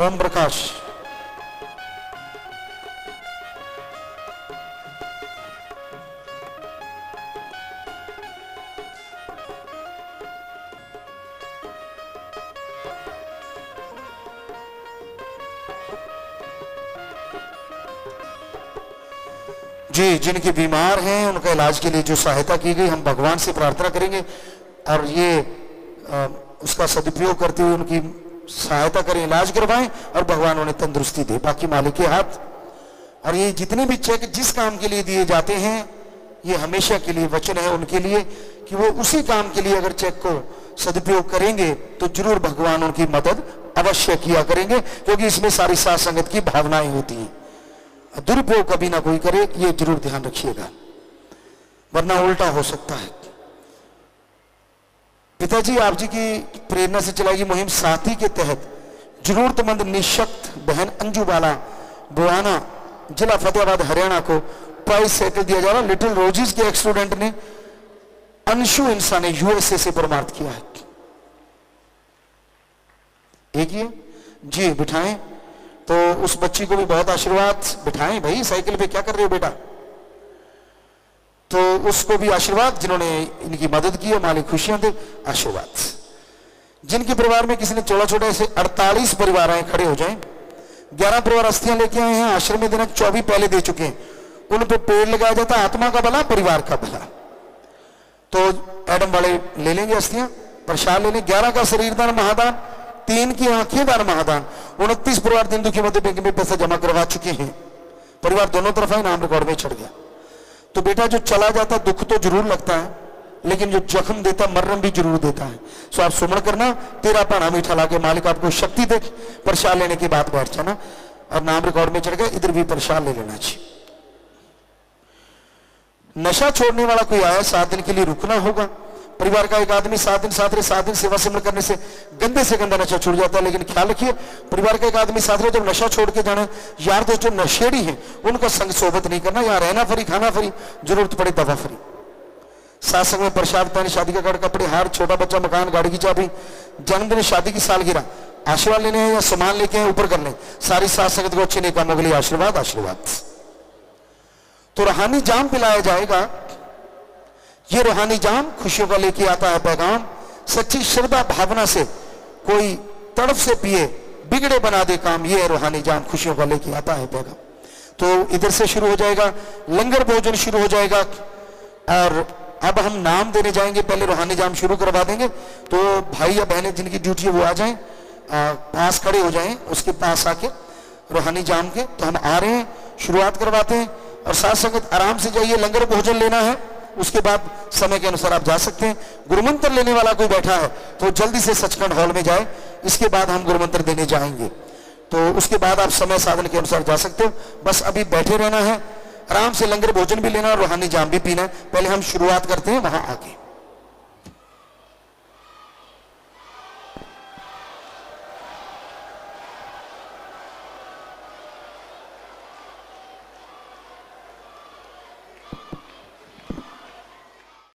ओम प्रकाश, जी, जिनके बीमार हैं उनका इलाज के लिए जो सहायता की गई, हम भगवान से प्रार्थना करेंगे और ये उसका सदुपयोग करते हुए उनकी सहायता करें, इलाज करवाएं और भगवान उन्हें तंदुरुस्ती दे, बाकी मालिक के हाथ। और ये जितने भी चेक जिस काम के लिए दिए जाते हैं ये हमेशा के लिए वचन है उनके लिए कि वो उसी काम के लिए अगर चेक को सदुपयोग करेंगे तो जरूर भगवान उनकी मदद अवश्य किया करेंगे, क्योंकि इसमें सारी साथ संगत की भावनाएं होती हैं। दुरुपयोग कभी ना कोई करे, ये जरूर ध्यान रखिएगा, वरना उल्टा हो सकता है। पिताजी आप जी की प्रेरणा से चलाई गई मुहिम साथी के तहत जरूरतमंद निशक्त बहन अंजू बाला बुआना जिला फतेहाबाद हरियाणा को प्राइज साइकिल दिया जा रहा। लिटिल रोजीज के एक स्टूडेंट ने अंशु इंसान ने यूएसए से परमार्थ किया है। एक ये जी बिठाएं, तो उस बच्ची को भी बहुत आशीर्वाद। बिठाएं भाई, साइकिल पे क्या कर रहे हो बेटा। तो उसको भी आशीर्वाद, जिन्होंने इनकी मदद की और मालिक खुशियां दे, आशीर्वाद। जिनके परिवार में किसी ने चौड़ा छोटा ऐसे 48 परिवार आए, खड़े हो जाएं। 11 परिवार अस्थियां लेके आए हैं, आश्रम में दिनांक 24 पहले दे चुके हैं। उन पे पेड़ लगाया जाता है, आत्मा का भला परिवार का भला। तो एडम वाले ले लेंगे अस्थियां, प्रसाद ले लेंगे। 11 का शरीर दान महादान, 3 की आंखें दान महादान। 29 परिवार दिन दुखी मध्य बैंक में पैसा जमा करवा चुके हैं। परिवार दोनों तरफ है, नाम रिकॉर्ड में चढ़ गया। तो बेटा जो चला जाता दुख तो जरूर लगता है, लेकिन जो जख्म देता मर्रम भी जरूर देता है। सो आप सुमन करना, तेरा पाना मीठा लाके मालिक आपको शक्ति दे। प्रसाद लेने की बात बैठ जाना, और नाम रिकॉर्ड में चढ़ गया, इधर भी प्रसाद ले लेना चाहिए। नशा छोड़ने वाला कोई आया, 7 दिन के लिए रुकना होगा। परिवार का एक आदमी 7 दिन साथ रहे, 7 दिन सेवा सिमरन करने से गंदे से गंदा नशा छूट जाता है। लेकिन ख्याल रखिए, परिवार का एक आदमी साथ रहे, जब नशा छोड़ के जाना, यार दोस्त जो नशेड़ी है उनका संग सोबत नहीं करना। यहाँ रहना फ्री, खाना फ्री, जरूरत पड़े दवा फ्री। साथ संग में प्रसाद पानी, शादी का कार्ड, कपड़े, हार, छोटा बच्चा, मकान, गाड़ी की चाबी, जन्मदिन, शादी की सालगिरह, आशीर्वाद लेने हैं या सामान लेके हैं ऊपर कर लें। सारी साथ संगत को अच्छे नेक कामों के लिए आशीर्वाद आशीर्वाद। तो रूहानी जाम पिलाया जाएगा। ये रूहानी जाम खुशियों का लेके आता है पैगाम। सच्ची श्रद्धा भावना से कोई तड़प से पिए, बिगड़े बना दे काम। ये रूहानी जाम खुशियों का लेके आता है पैगाम। तो इधर से शुरू हो जाएगा, लंगर भोजन शुरू हो जाएगा। और अब हम नाम देने जाएंगे, पहले रूहानी जाम शुरू करवा देंगे। तो भाई या बहनें जिनकी ड्यूटी है वो आ जाएं, पास खड़े हो जाएं उसके पास आके रूहानी जाम के। तो हम आ रहे हैं, शुरुआत करवाते हैं। और साथ संगत आराम से जाइए, लंगर भोजन लेना है, उसके बाद समय के अनुसार आप जा सकते हैं। गुरुमंत्र लेने वाला कोई बैठा है तो जल्दी से सचखंड हॉल में जाए, इसके बाद हम गुरुमंत्र देने जाएंगे। तो उसके बाद आप समय साधन के अनुसार जा सकते हो। बस अभी बैठे रहना है, आराम से लंगर भोजन भी लेना और रूहानी जाम भी पीना है। पहले हम शुरुआत करते हैं वहां आके।